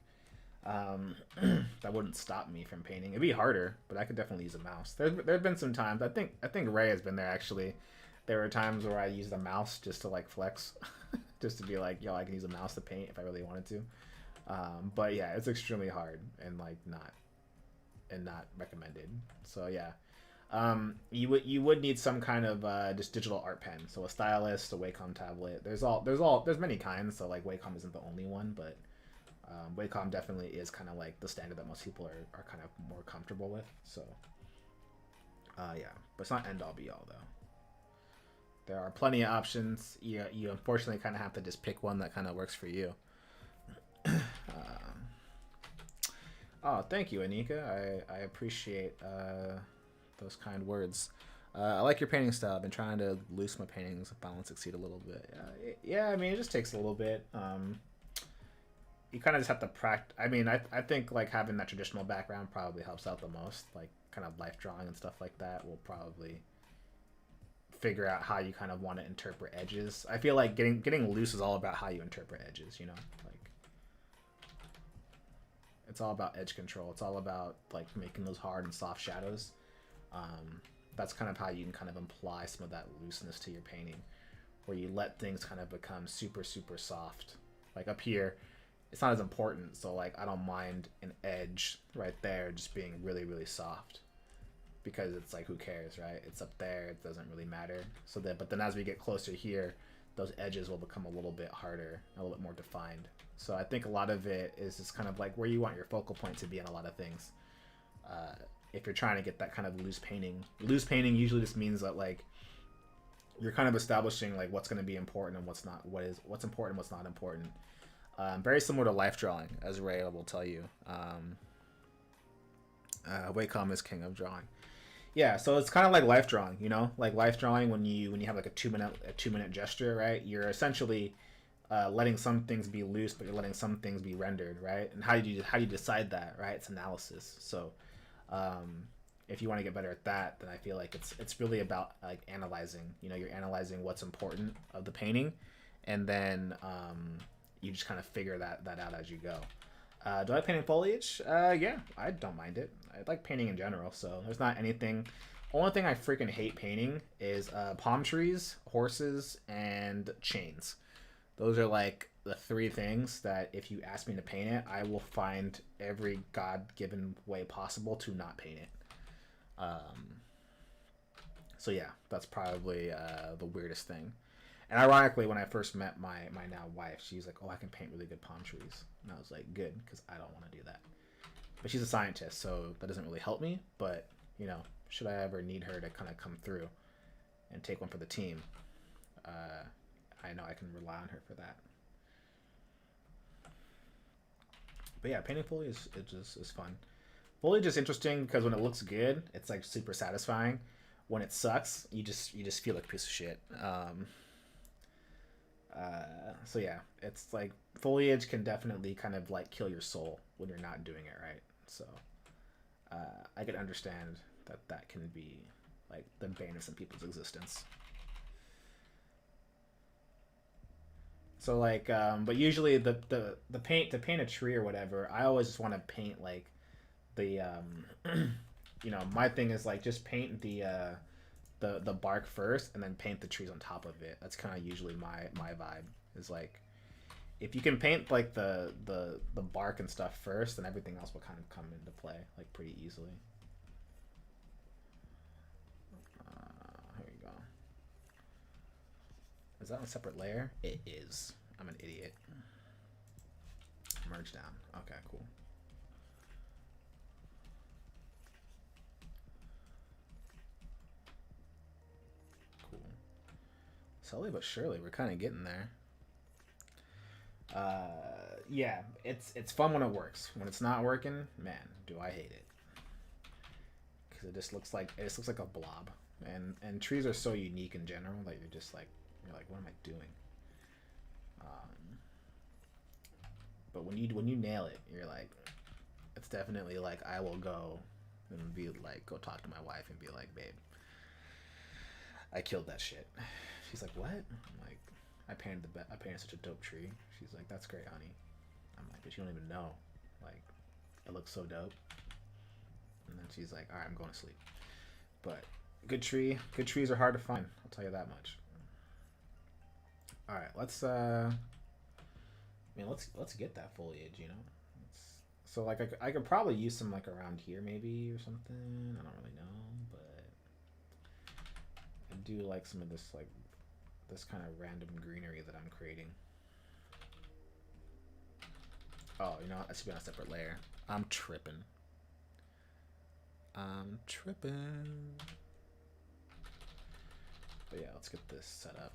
that wouldn't stop me from painting. It'd be harder, but I could definitely use a mouse. There've been some times. I think Ray has been there actually. There were times where I used a mouse just to like flex, just to be like, yo, I can use a mouse to paint if I really wanted to. But yeah, it's extremely hard and like not recommended. So yeah, you would need some kind of just digital art pen. So a stylus, a Wacom tablet. There's many kinds. So like Wacom isn't the only one, but Wacom definitely is kind of like the standard that most people are kind of more comfortable with. So Yeah, but it's not end all be all though. There are plenty of options. You unfortunately kind of have to just pick one that kind of works for you. Oh, thank you, Anika. I appreciate those kind words. I like your painting style. I've been trying to loosen my paintings, balance, exceed a little bit. Yeah, I mean, it just takes a little bit. You kind of just have to practice. I mean, I think like having that traditional background probably helps out the most. Like kind of life drawing and stuff like that will probably figure out how you kind of want to interpret edges. I feel like getting loose is all about how you interpret edges, you know? Like it's all about edge control. It's all about like making those hard and soft shadows. That's kind of how you can kind of imply some of that looseness to your painting, where you let things kind of become super soft. Like up here, it's not as important, so like I don't mind an edge right there just being really soft, because it's like, who cares, right? It's up there, it doesn't really matter. So that, but then as we get closer here, those edges will become a little bit harder, a little bit more defined. So I think a lot of it is just kind of like where you want your focal point to be in a lot of things. If you're trying to get that kind of loose painting usually just means that like you're kind of establishing like what's going to be important and what's not, what's important, what's not important. Very similar to life drawing, as Ray will tell you. Wacom is king of drawing. Yeah, so it's kind of like life drawing, you know, like life drawing when you have like a 2-minute gesture, right? You're essentially letting some things be loose, but you're letting some things be rendered, right? And how do you decide that, right? It's analysis. So if you want to get better at that, then I feel like it's really about like analyzing. You know, you're analyzing what's important of the painting, and then you just kind of figure that out as you go. Do I like painting foliage? Yeah, I don't mind it. I like painting in general, so there's not anything. Only thing I freaking hate painting is palm trees, horses, and chains. Those are like the 3 things that if you ask me to paint it, I will find every God-given way possible to not paint it. So yeah, that's probably the weirdest thing. And ironically, when I first met my now wife, she's like, "Oh, I can paint really good palm trees." And I was like, "Good," because I don't want to do that. But she's a scientist, so that doesn't really help me. But, you know, should I ever need her to kind of come through and take one for the team, I know I can rely on her for that. But yeah, painting foliage is fun. Foliage is interesting because when it looks good, it's like super satisfying. When it sucks, you just feel like a piece of shit. So yeah, it's like foliage can definitely kind of like kill your soul when you're not doing it right. So I can understand that can be like the bane of some people's existence. So like, but usually the paint to paint a tree or whatever, I always just want to paint like the you know, my thing is like just paint the bark first and then paint the trees on top of it. That's kind of usually my vibe, is like if you can paint like the bark and stuff first, then everything else will kind of come into play like pretty easily. Here we go. Is that on a separate layer? It is. I'm an idiot. Merge down. Okay, cool. Slowly but surely, we're kind of getting there. Yeah, it's fun when it works. When it's not working, man, do I hate it. Because it just looks like a blob. And trees are so unique in general that you're like, what am I doing? But when you nail it, you're like, it's definitely like I will go and be like, go talk to my wife and be like, babe, I killed that shit. She's like, what? I'm like, I painted such a dope tree. She's like, that's great, honey. I'm like, but you don't even know. Like, it looks so dope. And then she's like, all right, I'm going to sleep. But good trees are hard to find. I'll tell you that much. All right, let's get that foliage, you know. So like I could probably use some like around here maybe or something. I don't really know, but I do like some of this like this kind of random greenery that I'm creating. Oh, you know what? That should be on a separate layer. I'm tripping. But yeah, let's get this set up.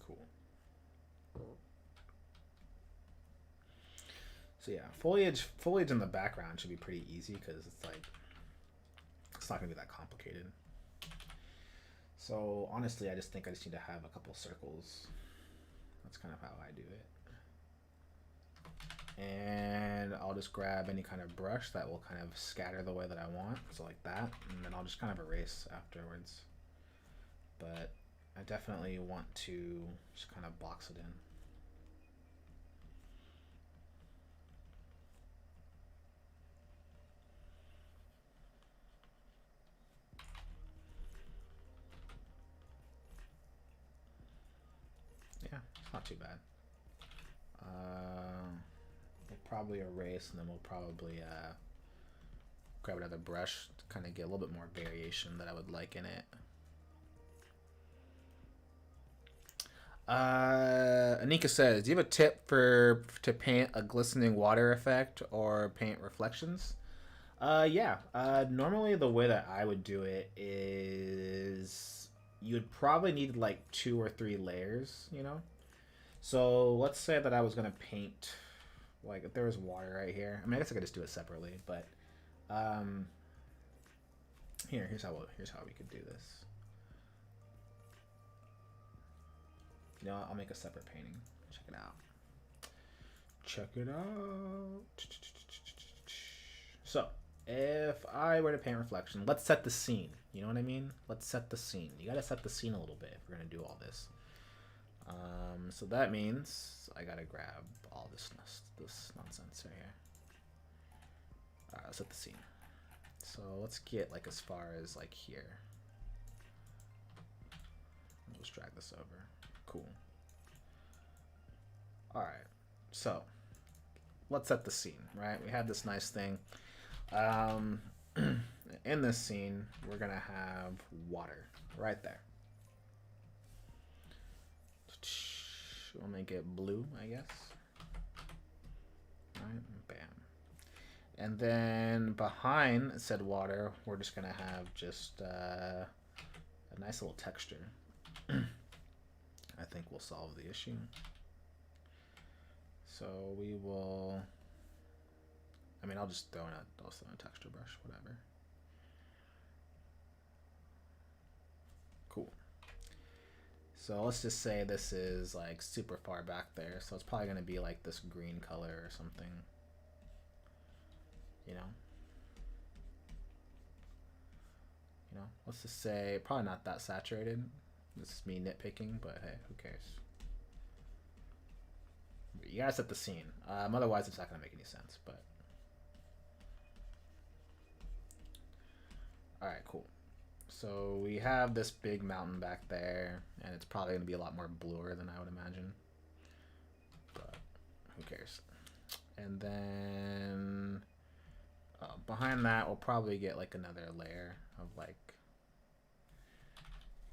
Cool. So yeah, foliage in the background should be pretty easy because it's like it's not gonna be that complicated. So honestly, I just think I just need to have a couple circles. That's kind of how I do it. And I'll just grab any kind of brush that will kind of scatter the way that I want, so like that, and then I'll just kind of erase afterwards. But I definitely want to just kind of box it in. Yeah, it's not too bad. We'll probably erase, and then we'll probably grab another brush to kind of get a little bit more variation that I would like in it. Anika says, do you have a tip to paint a glistening water effect or paint reflections? Yeah. Normally the way that I would do it is you'd probably need like 2 or 3 layers, you know? So let's say that I was gonna paint, like if there was water right here. I mean, I guess I could just do it separately, but here's how we could do this. You know what? I'll make a separate painting. Check it out. Check it out. So if I were to paint reflection, let's set the scene. You know what I mean? Let's set the scene. You gotta set the scene a little bit if we're gonna do all this. So that means I gotta grab all this nonsense right here. Alright, let's set the scene. So let's get like as far as like here. We'll just drag this over. Cool. Alright, so let's set the scene, right? We have this nice thing. In this scene, we're gonna have water right there. We'll make it blue, I guess. Right, bam. And then behind said water, we're just gonna have just a nice little texture. I think we'll solve the issue. So we will, I mean, I'll just throw in a texture brush, whatever. Cool. So let's just say this is like super far back there. So it's probably going to be like this green color or something, you know? Let's just say probably not that saturated. This is me nitpicking, but hey, who cares? You gotta set the scene. Otherwise, it's not gonna make any sense. But all right, cool. So we have this big mountain back there, and it's probably gonna be a lot more bluer than I would imagine. But who cares? And then behind that, we'll probably get like another layer of like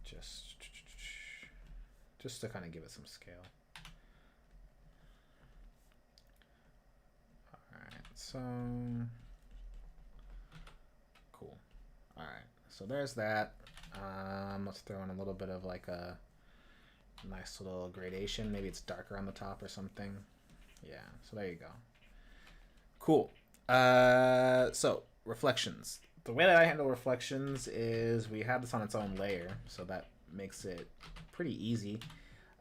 just to kind of give it some scale. Alright, so cool. Alright, so there's that. Let's throw in a little bit of like a nice little gradation. Maybe it's darker on the top or something. Yeah, so there you go. Cool. So reflections. The way that I handle reflections is we have this on its own layer, so that makes it pretty easy.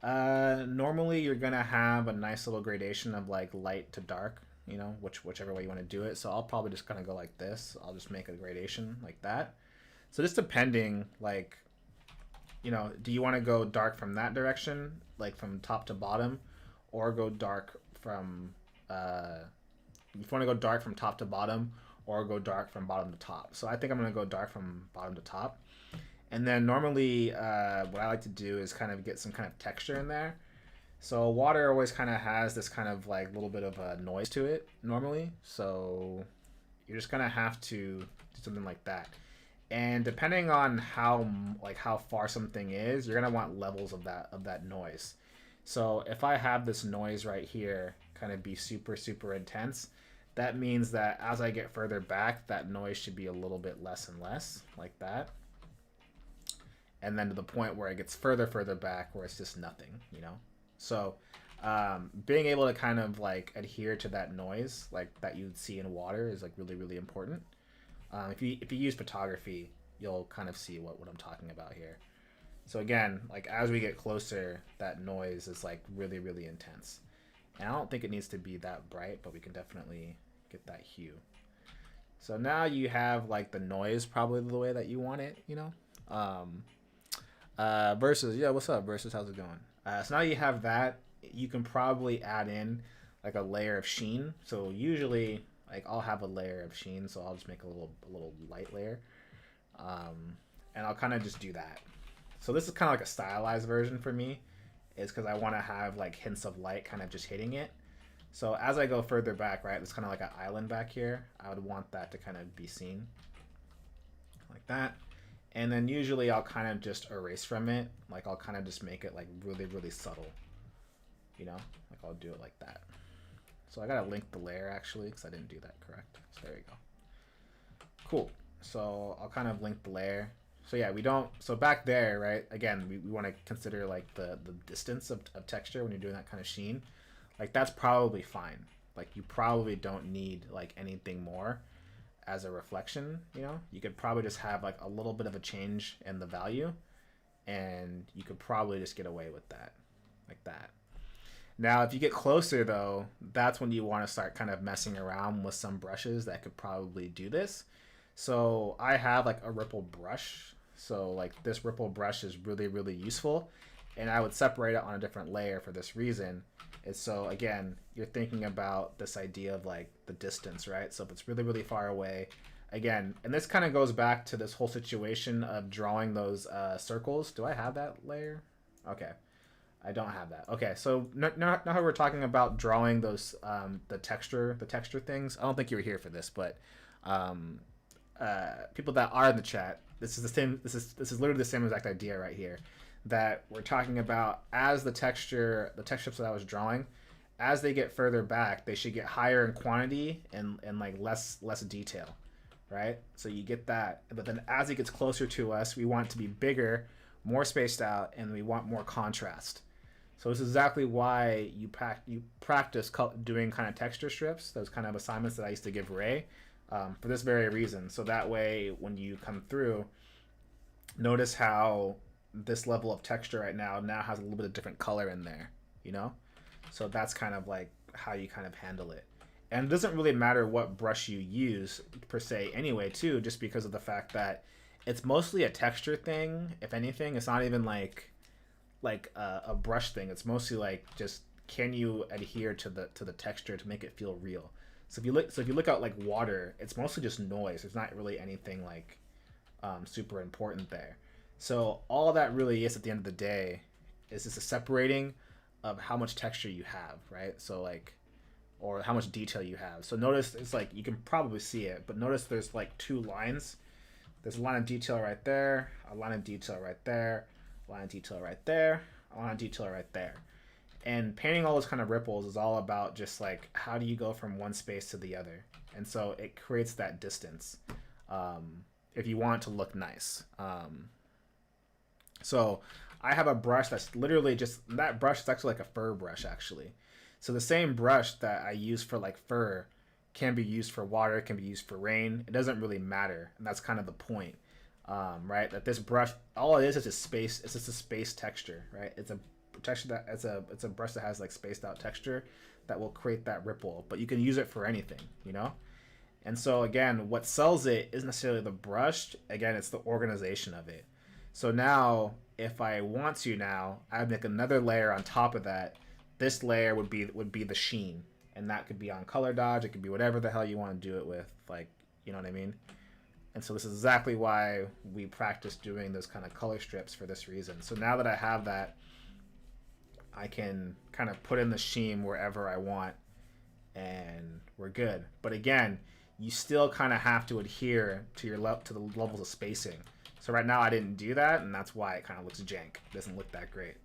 Normally you're gonna have a nice little gradation of like light to dark, you know, whichever way you want to do it. So I'll probably just kind of go like this. I'll just make a gradation like that. So just depending, like, you know, do you want to go dark from that direction, like from top to bottom, or go dark from if you want to go dark from top to bottom, or go dark from bottom to top. So I think I'm going to go dark from bottom to top. And then normally what I like to do is kind of get some kind of texture in there. So water always kind of has this kind of like little bit of a noise to it normally. So you're just going to have to do something like that. And depending on how far something is, you're going to want levels of that noise. So if I have this noise right here kind of be super, super intense, that means that as I get further back, that noise should be a little bit less and less, like that. And then to the point where it gets further back where it's just nothing, you know? So being able to kind of like adhere to that noise like that you'd see in water is like really, really important. If you use photography, you'll kind of see what I'm talking about here. So again, like as we get closer, that noise is like really, really intense. And I don't think it needs to be that bright, but we can definitely get that hue. So now you have like the noise probably the way that you want it, you know? Versus, yeah, what's up, Versus? How's it going? So now you have that. You can probably add in like a layer of sheen. So usually, like I'll have a layer of sheen, so I'll just make a little light layer, and I'll kind of just do that. So this is kind of like a stylized version for me, is because I want to have like hints of light kind of just hitting it. So as I go further back, right, there's kind of like an island back here. I would want that to kind of be seen like that. And then usually I'll kind of just erase from it. Like I'll kind of just make it like really, really subtle, you know, like I'll do it like that. So I gotta link the layer actually, because I didn't do that correct. So there you go. Cool. So I'll kind of link the layer. So yeah, we don't, so back there, right, again, we want to consider like the distance of texture when you're doing that kind of sheen. Like that's probably fine. Like you probably don't need like anything more as a reflection, you know? You could probably just have like a little bit of a change in the value, and you could probably just get away with that, like that. Now, if you get closer though, that's when you want to start kind of messing around with some brushes that could probably do this. So I have like a ripple brush. So like this ripple brush is really, really useful, and I would separate it on a different layer for this reason. Is so again, you're thinking about this idea of like the distance, right? So if it's really, really far away, again, and this kind of goes back to this whole situation of drawing those circles. Do I have that layer? Okay, I don't have that. Okay, so now how we're talking about drawing those the texture things. I don't think you were here for this, but people that are in the chat, this is the same. This is literally the same exact idea right here. That we're talking about as the texture strips that I was drawing, as they get further back, they should get higher in quantity and like less detail, right? So you get that, but then as it gets closer to us, we want it to be bigger, more spaced out, and we want more contrast. So this is exactly why you practice doing kind of texture strips, those kind of assignments that I used to give Ray, for this very reason. So that way, when you come through, notice how this level of texture right now has a little bit of different color in there, you know? So that's kind of like how you kind of handle it. And it doesn't really matter what brush you use per se anyway too, just because of the fact that it's mostly a texture thing. If anything, it's not even like a brush thing. It's mostly like just, can you adhere to the texture to make it feel real? So if you look at like water, it's mostly just noise. There's not really anything like super important there. So all that really is at the end of the day is just a separating of how much texture you have, right? So like, or how much detail you have. So notice it's like, you can probably see it, but notice there's like two lines. There's a line of detail right there, a line of detail right there, a line of detail right there, a line of detail right there. And painting all those kind of ripples is all about just like, how do you go from one space to the other? And so it creates that distance if you want it to look nice. So I have a brush that's literally just, that brush is actually like a fur brush actually. So the same brush that I use for like fur can be used for water, can be used for rain. It doesn't really matter. And that's kind of the point, right? That this brush, all it is a space, it's just a space texture, right? It's a texture that, it's a brush that has like spaced out texture that will create that ripple, but you can use it for anything, you know? And so again, what sells it isn't necessarily the brush. Again, it's the organization of it. So now, if I want to now, I'd make another layer on top of that. This layer would be the sheen, and that could be on color dodge. It could be whatever the hell you want to do it with, like, you know what I mean? And so this is exactly why we practice doing those kind of color strips for this reason. So now that I have that, I can kind of put in the sheen wherever I want, and we're good. But again, you still kind of have to adhere to to the levels of spacing. So right now I didn't do that, and that's why it kind of looks jank. It doesn't look that great.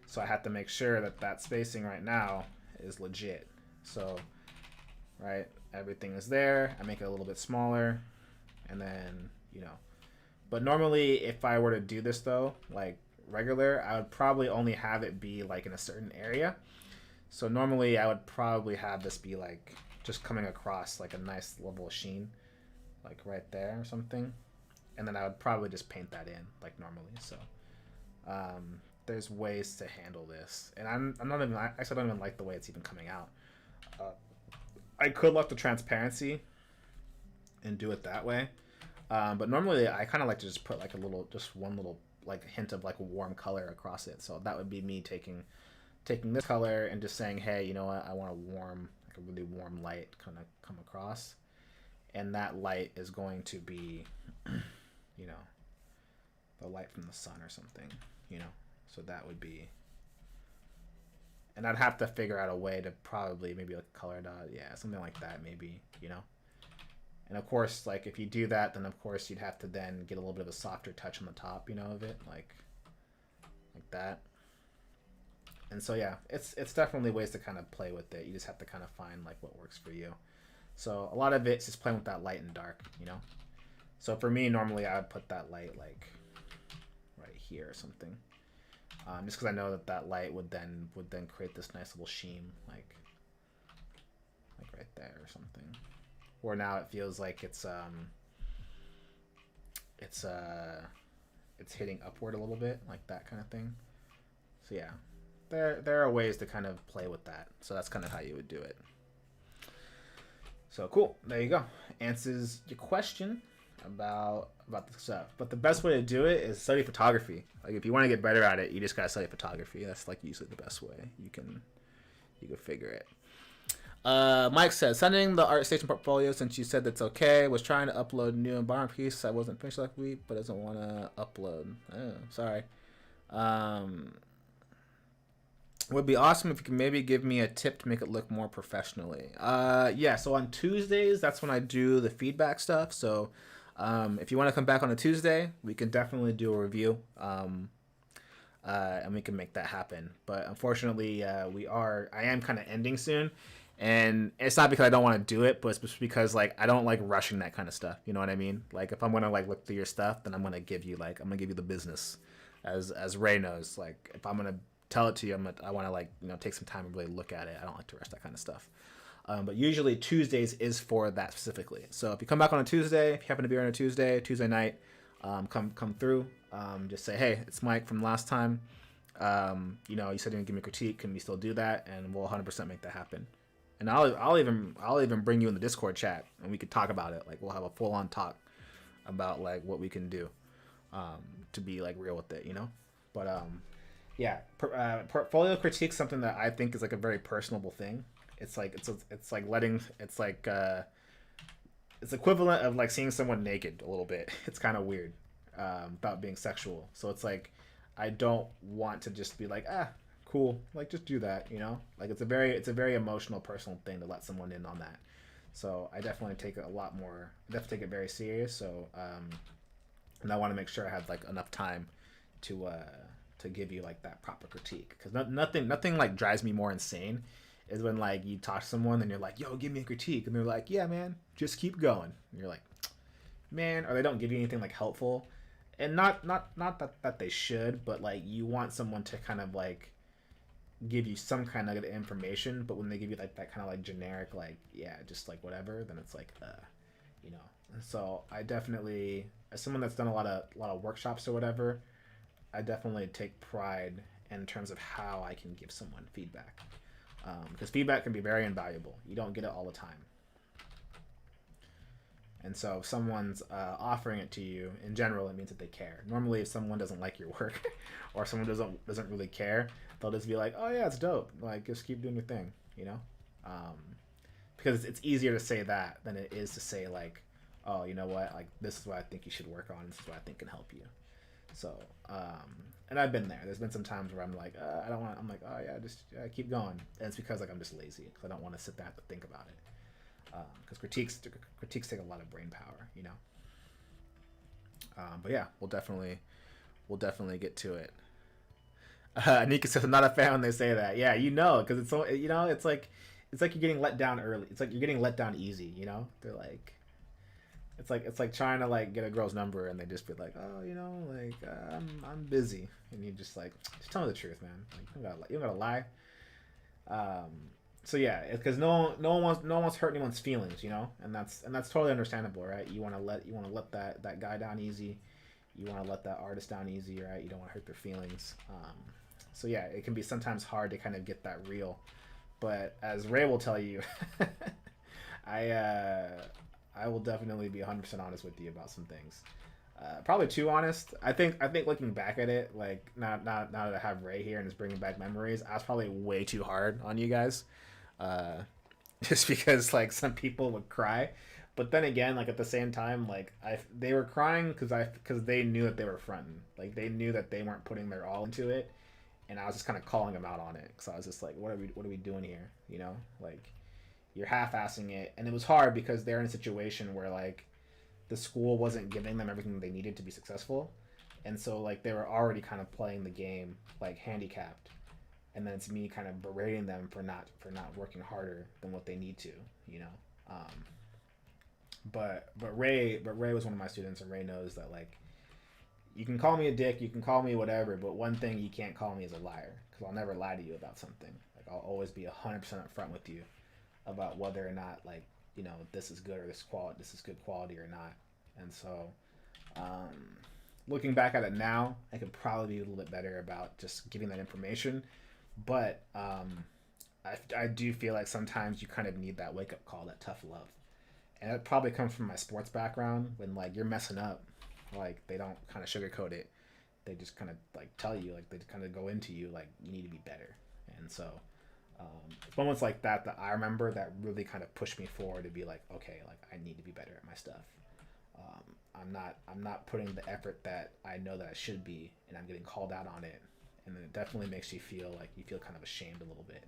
So I have to make sure that that spacing right now is legit. So right? Everything is there. I make it a little bit smaller, and then, you know. But normally, if I were to do this though, like regular, I would probably only have it be like in a certain area. So normally I would probably have this be like just coming across like a nice level of sheen, like right there or something. And then I would probably just paint that in like normally. So there's ways to handle this. And I'm not even, actually I don't even like the way it's even coming out. I could let the transparency and do it that way. But normally I kind of like to just put like a little, just one little like hint of like a warm color across it. So that would be me taking this color and just saying, hey, you know what, I want a warm, like a really warm light kind of come across. And that light is going to be, you know, the light from the sun or something, you know. So that would be, and I'd have to figure out a way to probably maybe like a color dot, yeah, something like that maybe, you know. And of course, like if you do that, then of course you'd have to then get a little bit of a softer touch on the top, you know, of it, like that. And so yeah, it's definitely ways to kind of play with it. You just have to kind of find like what works for you. So a lot of it's just playing with that light and dark, you know. So for me, normally I would put that light like right here or something, just because I know that that light would then create this nice little sheen, like right there or something. Or now it feels like it's hitting upward a little bit, like that kind of thing. So yeah, there are ways to kind of play with that. So that's kind of how you would do it. So cool, there you go. Answers your question about the stuff. But the best way to do it is study photography. Like if you want to get better at it, you just gotta study photography. That's like usually the best way you can figure it. Mike says, sending the ArtStation portfolio since you said that's okay. Was trying to upload a new environment piece. I wasn't finished last week, but doesn't want to upload. Oh, sorry. Would be awesome if you could maybe give me a tip to make it look more professionally. Yeah, so on Tuesdays, that's when I do the feedback stuff. So if you want to come back on a Tuesday, we can definitely do a review. And we can make that happen. But unfortunately, I am kind of ending soon. And it's not because I don't want to do it, but it's just because like I don't like rushing that kind of stuff. You know what I mean? Like if I'm gonna like look through your stuff, then I'm gonna give you the business, as Ray knows. Like if I'm gonna tell it to you, I want to like, you know, take some time and really look at it. I don't like to rush that kind of stuff. But usually Tuesdays is for that specifically. So if you come back on a Tuesday, if you happen to be on a Tuesday night, come through. Just say, hey, it's Mike from last time. You know, you said you're gonna give me a critique. Can we still do that? And we'll 100% make that happen. And I'll even bring you in the Discord chat and we could talk about it. Like we'll have a full on talk about like what we can do to be like real with it, you know. But yeah, portfolio critique is something that I think is like a very personable thing. It's equivalent of like seeing someone naked a little bit. It's kind of weird about being sexual. So it's like I don't want to just be like cool, like just do that, you know. Like it's a very emotional, personal thing to let someone in on that. So I definitely take it take it very serious. So and I want to make sure I have like enough time to give you like that proper critique, because nothing like drives me more insane is when like you talk to someone and you're like, yo, give me a critique, and they're like, yeah man, just keep going, and you're like, man, or they don't give you anything like helpful. And not that they should, but like you want someone to kind of like give you some kind of information, but when they give you like that kind of like generic like, yeah, just like whatever, then it's like you know. And so I definitely, as someone that's done a lot of workshops or whatever, I definitely take pride in terms of how I can give someone feedback, because feedback can be very invaluable. You don't get it all the time. And so if someone's offering it to you, in general, it means that they care. Normally, if someone doesn't like your work or someone doesn't really care, they'll just be like, oh yeah, it's dope. Like, just keep doing your thing, you know? Because it's easier to say that than it is to say like, oh, you know what? Like, this is what I think you should work on. This is what I think can help you. So, and I've been there. There's been some times where I'm like, I don't want. I'm like, oh yeah, just keep going. And it's because like I'm just lazy, because I don't want to sit back and think about it. Because critiques take a lot of brain power, you know. But yeah, we'll definitely get to it. Anika says, I'm not a fan when they say that. Yeah, you know, because it's so, you know, it's like it's like you're getting let down early. It's like you're getting let down easy, you know? They're like, it's like trying to like get a girl's number and they just be like, oh, you know, like I'm busy, and you just like, just tell me the truth, man. Like you don't gotta lie. So yeah, because no one wants to hurt anyone's feelings, you know, and that's totally understandable, right? You want to let that guy down easy, you want to let that artist down easy, right? You don't want to hurt their feelings. So yeah, it can be sometimes hard to kind of get that real, but as Ray will tell you, I will definitely be 100% honest with you about some things. Probably too honest. I think looking back at it, like now that I have Ray here and it's bringing back memories, I was probably way too hard on you guys, just because like some people would cry, but then again, like at the same time, like they were crying because they knew that they were fronting, like they knew that they weren't putting their all into it, and I was just kind of calling them out on it, because I was just like, what are we doing here, you know, like you're half-assing it, and it was hard because they're in a situation where like the school wasn't giving them everything they needed to be successful, and so like they were already kind of playing the game like handicapped, and then it's me kind of berating them for not working harder than what they need to, you know. But Ray was one of my students, and Ray knows that like you can call me a dick, you can call me whatever, but one thing you can't call me is a liar, because I'll never lie to you about something. Like I'll always be 100% upfront with you about whether or not, like, you know, this is good or this is good quality or not. And so looking back at it now, I could probably be a little bit better about just giving that information, but I do feel like sometimes you kind of need that wake up call, that tough love, and it probably comes from my sports background. When like you're messing up, like they don't kind of sugarcoat it, they just kind of like tell you, like they kind of go into you like you need to be better. And so moments like that I remember that really kind of pushed me forward to be like, okay, like I need to be better at my stuff. I'm not putting the effort that I know that I should be, and I'm getting called out on it, and then it definitely makes you feel like you feel kind of ashamed a little bit.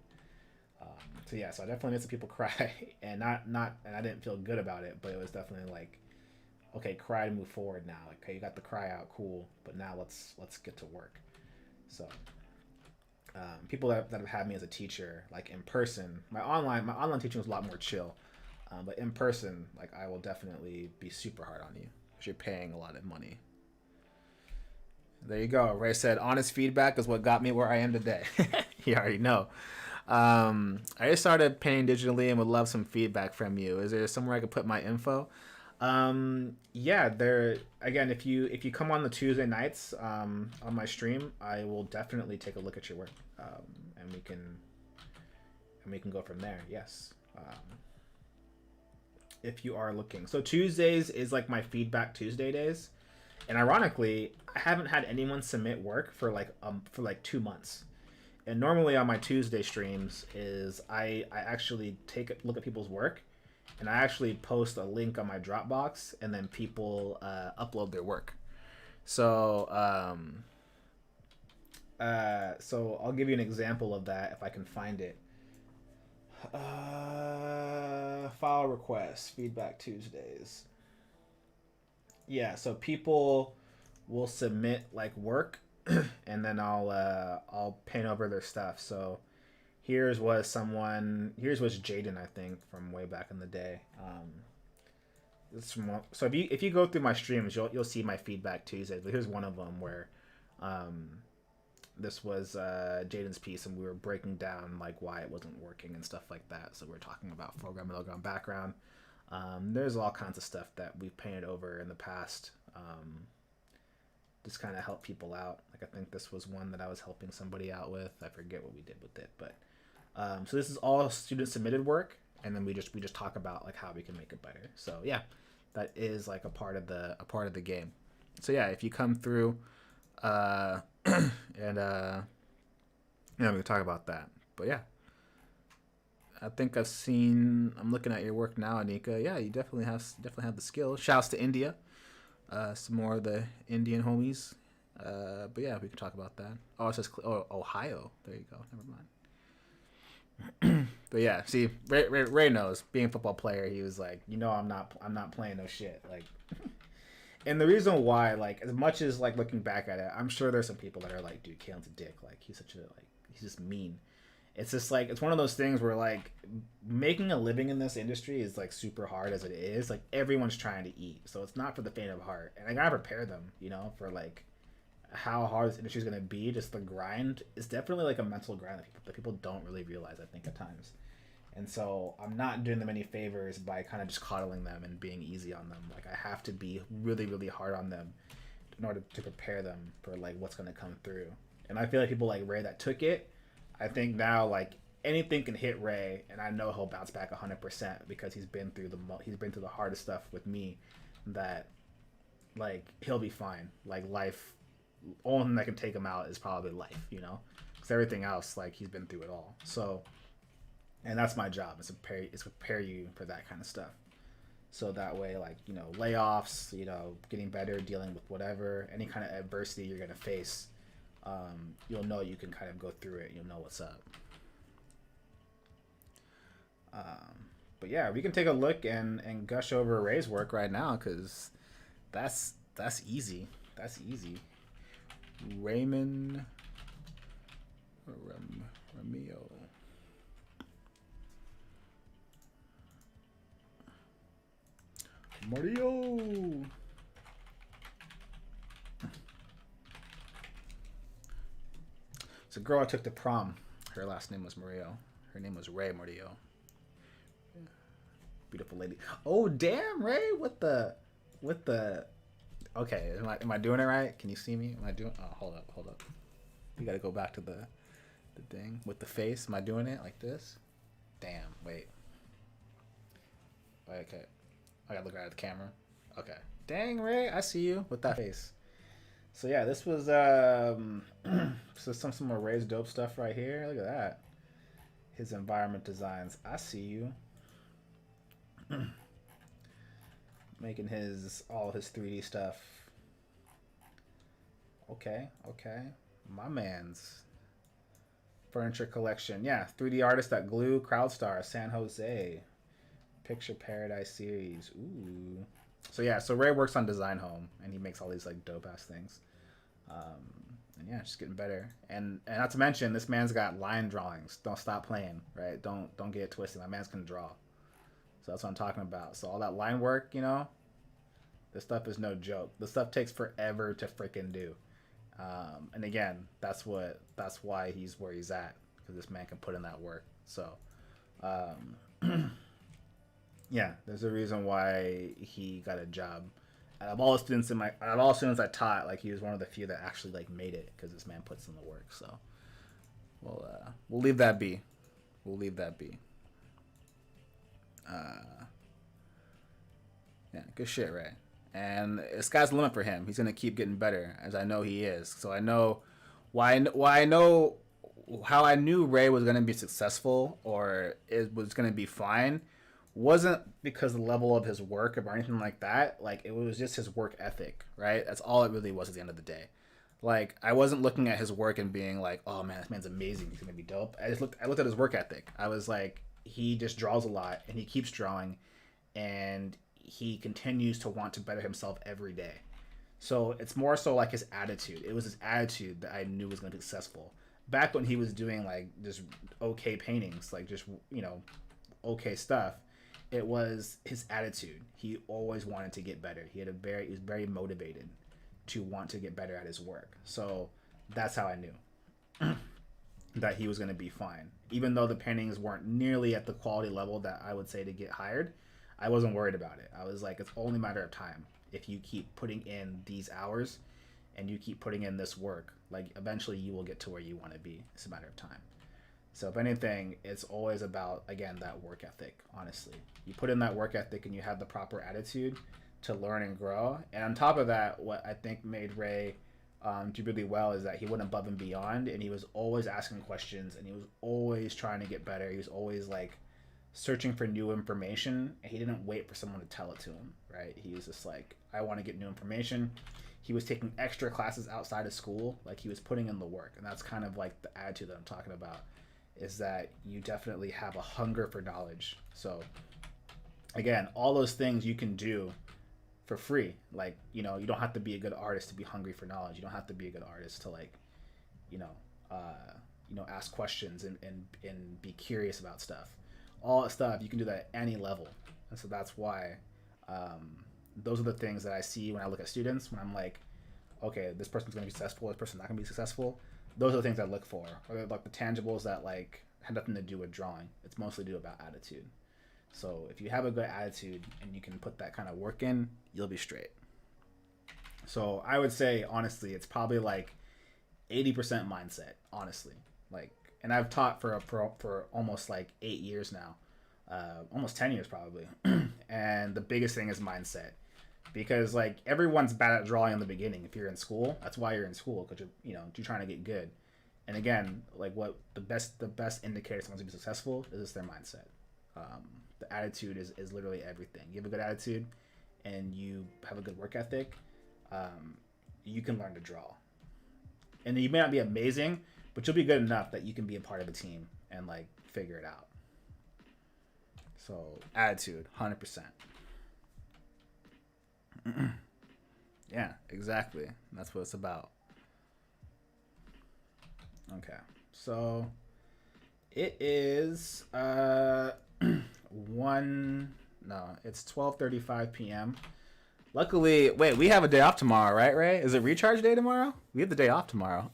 So yeah, so I definitely made some people cry, and and I didn't feel good about it, but it was definitely like, okay, cry to move forward now. Like, okay, you got the cry out, cool, but now let's get to work. So people that have had me as a teacher, like in person, my online teaching was a lot more chill, but in person, like I will definitely be super hard on you because you're paying a lot of money. There you go. Ray said, honest feedback is what got me where I am today. You already know. I just started painting digitally and would love some feedback from you. Is there somewhere I could put my info? Yeah, there, again, if you come on the Tuesday nights, on my stream, I will definitely take a look at your work. And we can go from there. Yes. If you are looking. So Tuesdays is like my feedback Tuesday days. And ironically, I haven't had anyone submit work for like 2 months. And normally on my Tuesday streams is I actually take a look at people's work, and I actually post a link on my Dropbox, and then people upload their work. So so I'll give you an example of that if I can find it. File requests, feedback Tuesdays. Yeah, so people will submit like work, and then I'll paint over their stuff. So here's was Jaden, I think, from way back in the day. So if you go through my streams, you'll see my feedback Tuesdays. But here's one of them where this was Jaden's piece, and we were breaking down like why it wasn't working and stuff like that. So we're talking about foreground, middle ground, background. There's all kinds of stuff that we've painted over in the past, just kind of help people out. Like I think this was one that I was helping somebody out with. I forget what we did with it, but so this is all student submitted work, and then we just talk about like how we can make it better. So yeah, that is like a part of the game. So yeah, if you come through, and yeah, we can talk about that. But yeah. I think I'm looking at your work now, Anika. Yeah, you definitely have the skill. Shouts to India. Some more of the Indian homies. But yeah, we can talk about that. Oh, it says Ohio. There you go. Never mind. But yeah, see, Ray knows. Being a football player, he was like, I'm not playing no shit. Like, and the reason why, like, as much as like looking back at it, I'm sure there's some people that are like, dude, Kalen's a dick. Like, he's just mean. It's just like, it's one of those things where like making a living in this industry is like super hard as it is. Like everyone's trying to eat, so it's not for the faint of heart. And I gotta prepare them, you know, for like how hard this industry is gonna be. Just the grind is definitely like a mental grind that people don't really realize, I think, at times. And so I'm not doing them any favors by kind of just coddling them and being easy on them. Like I have to be really, really hard on them in order to prepare them for like what's gonna come through. And I feel like people like Ray that took it, I think now like anything can hit Ray, and I know he'll bounce back 100% because he's been through the hardest stuff with me. That like he'll be fine. Like life, only thing that can take him out is probably life, you know, because everything else like he's been through it all. So, and that's my job is prepare you for that kind of stuff. So that way, like, you know, layoffs, you know, getting better, dealing with whatever, any kind of adversity you're gonna face, you'll know you can kind of go through it. You'll know what's up. But yeah, we can take a look and gush over Ray's work right now, because that's easy. That's easy. Raymond Ramio. Mario. It's a girl I took to prom. Her last name was Mario. Her name was Ray Mario. Beautiful lady. Oh damn, Ray, with the okay, am I doing it right? Can you see me? Am I doing hold up. You gotta go back to the thing with the face. Am I doing it like this? Damn, wait. Okay. I gotta look right at the camera. Okay. Dang, Ray, I see you with that face. So yeah, this was so some more Ray's dope stuff right here. Look at that. His environment designs. I see you. Making all his 3D stuff. Okay. My man's furniture collection. Yeah, 3D artist at Glue, Crowdstar, San Jose. Picture Paradise series. Ooh. So yeah, so Ray works on Design Home, and he makes all these like dope ass things. And yeah, just getting better. And not to mention, this man's got line drawings. Don't stop playing, right? Don't get it twisted. My man's can draw. So that's what I'm talking about. So all that line work, you know, this stuff is no joke. This stuff takes forever to freaking do. And again, that's why he's where he's at, because this man can put in that work. So, yeah, there's a reason why he got a job. Out of all the students I taught, like he was one of the few that actually like made it, because this man puts in the work. So, we'll leave that be. Yeah, good shit, Ray. And the sky's the limit for him. He's gonna keep getting better, as I know he is. So I know how I knew Ray was gonna be successful, or it was gonna be fine, wasn't because the level of his work or anything like that. Like it was just his work ethic, right? That's all it really was at the end of the day. Like I wasn't looking at his work and being like, oh man, this man's amazing, he's gonna be dope. I looked at his work ethic. I was like, he just draws a lot and he keeps drawing, and he continues to want to better himself every day. So it's more so like his attitude. It was his attitude that I knew was going to be successful. Back when he was doing like just okay paintings, like just, you know, okay stuff, it was his attitude. He always wanted to get better. He was very motivated to want to get better at his work. So that's how I knew that he was going to be fine. Even though the paintings weren't nearly at the quality level that I would say to get hired, I wasn't worried about it. I was like, it's only a matter of time. If you keep putting in these hours and you keep putting in this work, like eventually you will get to where you want to be. It's a matter of time. So if anything, it's always about, again, that work ethic, honestly. You put in that work ethic and you have the proper attitude to learn and grow. And on top of that, what I think made Ray do really well is that he went above and beyond, and he was always asking questions, and he was always trying to get better. He was always like searching for new information, and he didn't wait for someone to tell it to him, right? He was just like, I want to get new information. He was taking extra classes outside of school. Like he was putting in the work, and that's kind of like the attitude that I'm talking about, is that you definitely have a hunger for knowledge. So again, all those things you can do for free. Like, you know, you don't have to be a good artist to be hungry for knowledge. You don't have to be a good artist to like, you know, ask questions and be curious about stuff. All that stuff you can do that at any level, and so that's why those are the things that I see when I look at students. When I'm like, okay, this person's going to be successful, this person's not going to be successful. Those are the things I look for, or like the tangibles that like have nothing to do with drawing. It's mostly do about attitude. So if you have a good attitude and you can put that kind of work in, you'll be straight. So I would say honestly, it's probably like 80% mindset. Honestly, like, and I've taught for almost like 8 years now, almost 10 years probably. And the biggest thing is mindset, because like everyone's bad at drawing in the beginning. If you're in school, that's why you're in school, because you're trying to get good. And again, like what the best indicator someone's gonna be successful is their mindset. The attitude is literally everything. You have a good attitude and you have a good work ethic, you can learn to draw. And you may not be amazing, but you'll be good enough that you can be a part of a team and like figure it out. So attitude, 100%. Yeah, exactly. That's what it's about. Okay, so it is it's 12:35 p.m. Luckily, wait, we have a day off tomorrow, right, Ray? Is it recharge day tomorrow? We have the day off tomorrow.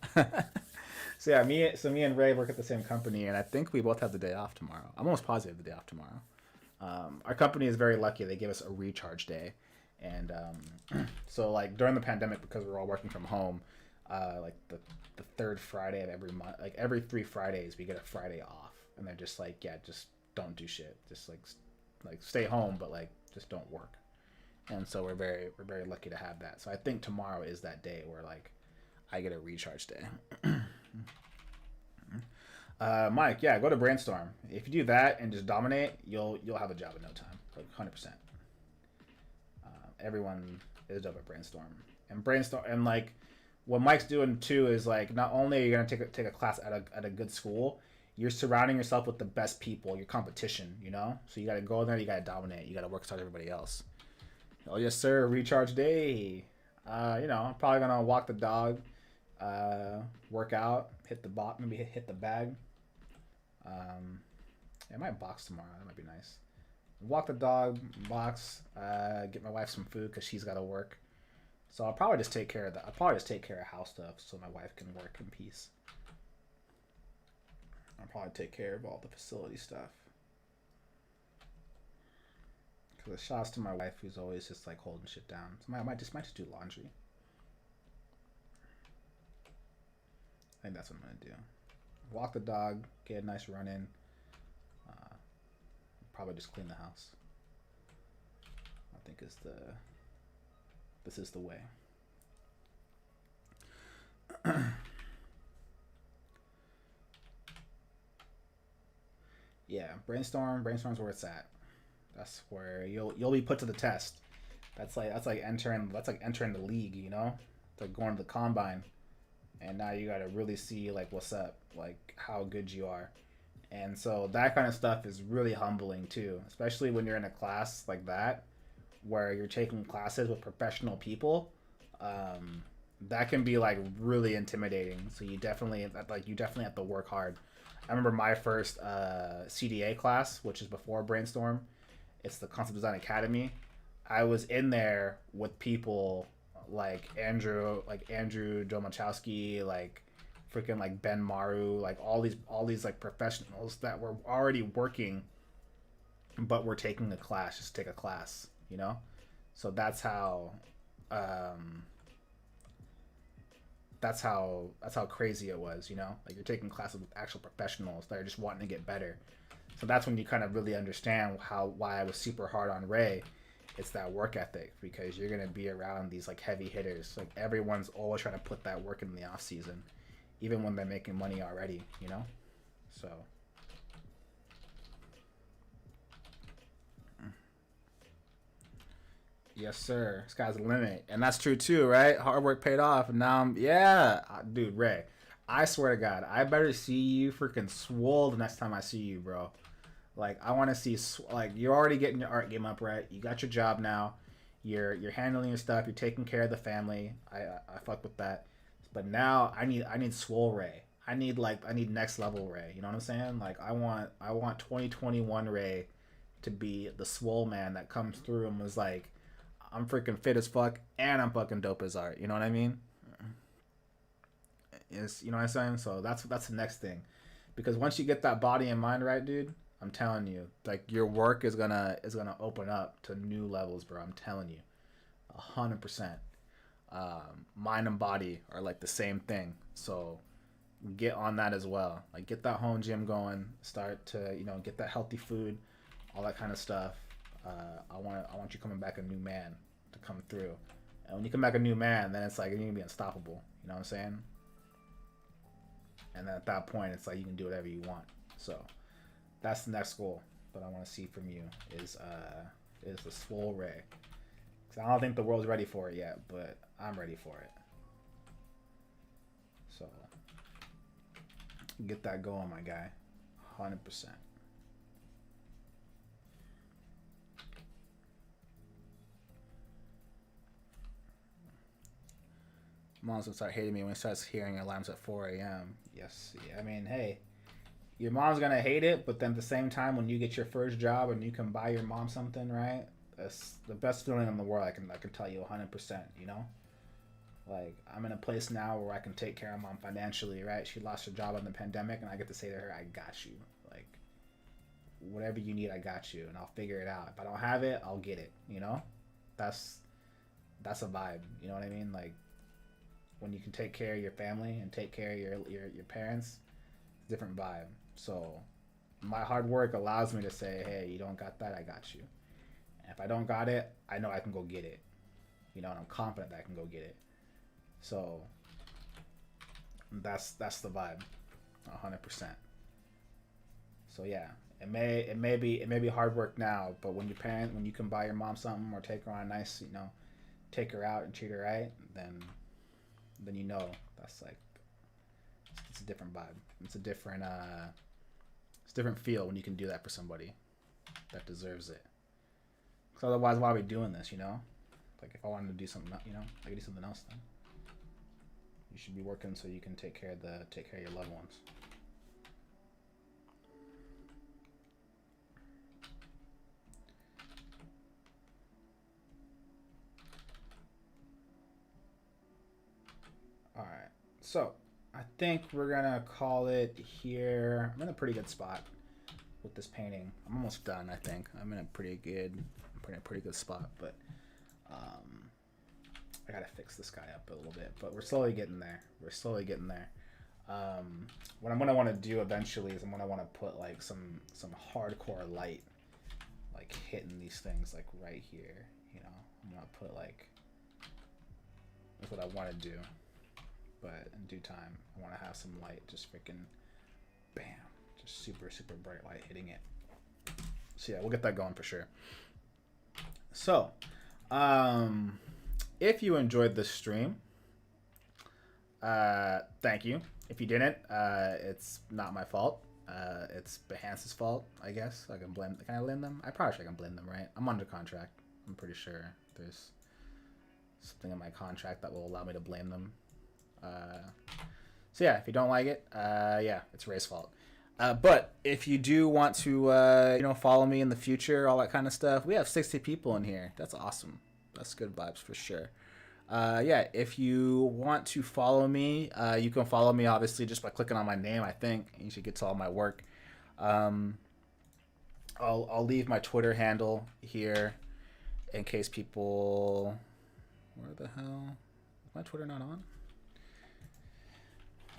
So yeah, me and Ray work at the same company, and I think we both have the day off tomorrow. I'm almost positive the day off tomorrow. Our company is very lucky; they give us a recharge day, and so like during the pandemic, because we're all working from home, like the third Friday of every month, like every 3 Fridays, we get a Friday off, and they're just like, yeah, just don't do shit, just like stay home, but like just don't work. And so we're very lucky to have that. So I think tomorrow is that day where like I get a recharge day. Mike, yeah, go to Brainstorm. If you do that and just dominate, you'll have a job in no time, like 100%. Everyone is dope at Brainstorm, and like what Mike's doing too is like not only are you gonna take a class at a good school, you're surrounding yourself with the best people, your competition, So you gotta go in there, you gotta dominate, you gotta work hard everybody else. Oh yes, sir. Recharge day. I'm probably gonna walk the dog, work out, hit the maybe hit the bag. I might box tomorrow. That might be nice. Walk the dog, box, get my wife some food because she's got to work. So I'll probably just take care of that. I'll probably just take care of house stuff so my wife can work in peace. I'll probably take care of all the facility stuff. Because shouts to my wife who's always just like holding shit down. So I might just do laundry. I think that's what I'm gonna do. Walk the dog, get a nice run in. Probably just clean the house. I think this is the way. Yeah, Brainstorm's where it's at. That's where you'll be put to the test. That's like entering the league, It's like going to the combine, and now you gotta really see like what's up, like how good you are. And so that kind of stuff is really humbling too, especially when you're in a class like that, where you're taking classes with professional people. That can be like really intimidating. So you definitely have to work hard. I remember my first CDA class, which is before Brainstorm. It's the Concept Design Academy. I was in there with people like Andrew Domachowski, like freaking like Ben Maru, like all these like professionals that were already working, but were taking a class, just take a class, So that's how crazy it was, Like you're taking classes with actual professionals that are just wanting to get better. So that's when you kind of really understand why I was super hard on Ray. It's that work ethic, because you're gonna be around these like heavy hitters. Like everyone's always trying to put that work in the off season, even when they're making money already, So yes, sir. Sky's the limit, and that's true too, right? Hard work paid off, and now dude, Ray. I swear to God, I better see you freaking swole the next time I see you, bro. Like, I want to see, like, you're already getting your art game up, right? You got your job now. You're handling your stuff. You're taking care of the family. I fuck with that. But now I need swole Ray. I need next level Ray. You know what I'm saying? Like I want 2021 Ray to be the swole man that comes through and was like, I'm freaking fit as fuck and I'm fucking dope as art. You know what I mean? You know what I'm saying? So that's the next thing, because once you get that body and mind right, dude, I'm telling you, like your work is gonna open up to new levels, bro. I'm telling you, 100%. Mind and body are like the same thing, so get on that as well. Like get that home gym going, start to get that healthy food, all that kind of stuff. I want you coming back a new man to come through, and when you come back a new man, then it's like you're gonna be unstoppable. You know what I'm saying? And then at that point, it's like you can do whatever you want. So that's the next goal that I want to see from you is the swole Ray. Because I don't think the world's ready for it yet, but I'm ready for it. So get that going, my guy. 100%. Mom's gonna start hating me when he starts hearing alarms at 4 a.m. Yes, I mean, hey, your mom's gonna hate it, but then at the same time, when you get your first job and you can buy your mom something, right? That's the best feeling in the world. I can tell you 100%. You know, like I'm in a place now where I can take care of mom financially, right? She lost her job in the pandemic, and I get to say to her, "I got you. Like, whatever you need, I got you, and I'll figure it out. If I don't have it, I'll get it." You know, that's a vibe. You know what I mean? Like, when you can take care of your family and take care of your parents, it's a different vibe. So my hard work allows me to say, hey, you don't got that, I got you. And if I don't got it, I know I can go get it. You know, and I'm confident that I can go get it. So that's the vibe, 100%. So yeah, it may be hard work now, but when you can buy your mom something or take her on a nice, take her out and treat her right, then that's like it's a different vibe. It's a different feel when you can do that for somebody that deserves it. Because otherwise, why are we doing this? Like if I wanted to do something, I could do something else. Then you should be working so you can take care of your loved ones. All right, so I think we're gonna call it here. I'm in a pretty good spot with this painting. I'm almost done. I think I'm in a pretty good spot, but I gotta fix this guy up a little bit. But we're slowly getting there. What I'm gonna want to do eventually is I'm gonna want to put like some hardcore light, like hitting these things like right here. I'm gonna put like that's what I want to do. But in due time, I want to have some light, just freaking, bam, just super, super bright light hitting it. So yeah, we'll get that going for sure. So, if you enjoyed this stream, thank you. If you didn't, it's not my fault. It's Behance's fault, I guess. Can I blame them? I probably should blame them, right? I'm under contract. I'm pretty sure there's something in my contract that will allow me to blame them. So yeah, if you don't like it, yeah, it's Ray's fault. But if you do want to, follow me in the future, all that kind of stuff, we have 60 people in here. That's awesome. That's good vibes for sure. Yeah, if you want to follow me, you can follow me obviously just by clicking on my name. I think you should get to all my work. I'll leave my Twitter handle here in case people. Where the hell is my Twitter not on?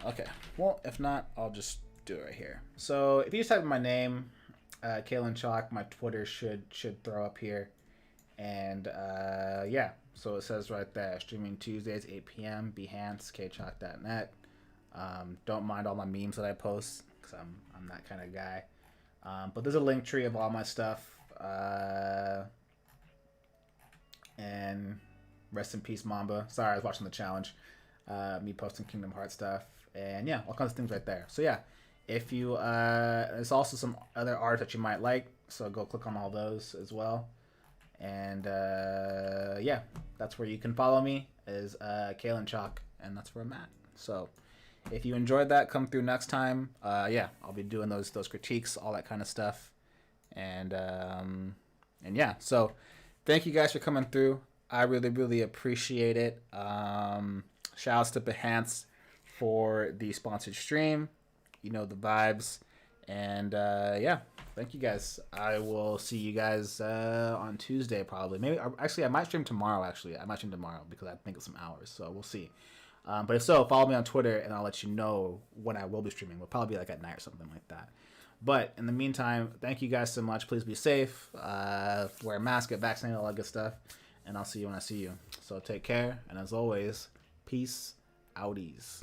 Okay, well, if not, I'll just do it right here. So if you just type in my name, Kalen Chalk, my Twitter should throw up here. And yeah, so it says right there, streaming Tuesdays, 8 p.m., Behance, kchalk.net. Don't mind all my memes that I post, because I'm that kind of guy. But there's a link tree of all my stuff. And rest in peace, Mamba. Sorry, I was watching the challenge. Me posting Kingdom Hearts stuff. And yeah, all kinds of things right there. So yeah, if you there's also some other art that you might like, so go click on all those as well. And yeah, that's where you can follow me is Kalen Chalk, and that's where I'm at. So if you enjoyed that, come through next time. Yeah, I'll be doing those critiques, all that kind of stuff. And yeah, so thank you guys for coming through. I really appreciate it. Shout outs to Behance for the sponsored stream. You know the vibes. And yeah, thank you guys. I will see you guys on Tuesday probably. Maybe actually I might stream tomorrow. I might stream tomorrow because I think of some hours. So we'll see. But if so, follow me on Twitter and I'll let you know when I will be streaming. We'll probably be like at night or something like that. But in the meantime, thank you guys so much. Please be safe. Wear a mask, get vaccinated, all that good stuff. And I'll see you when I see you. So take care. And as always, peace outies.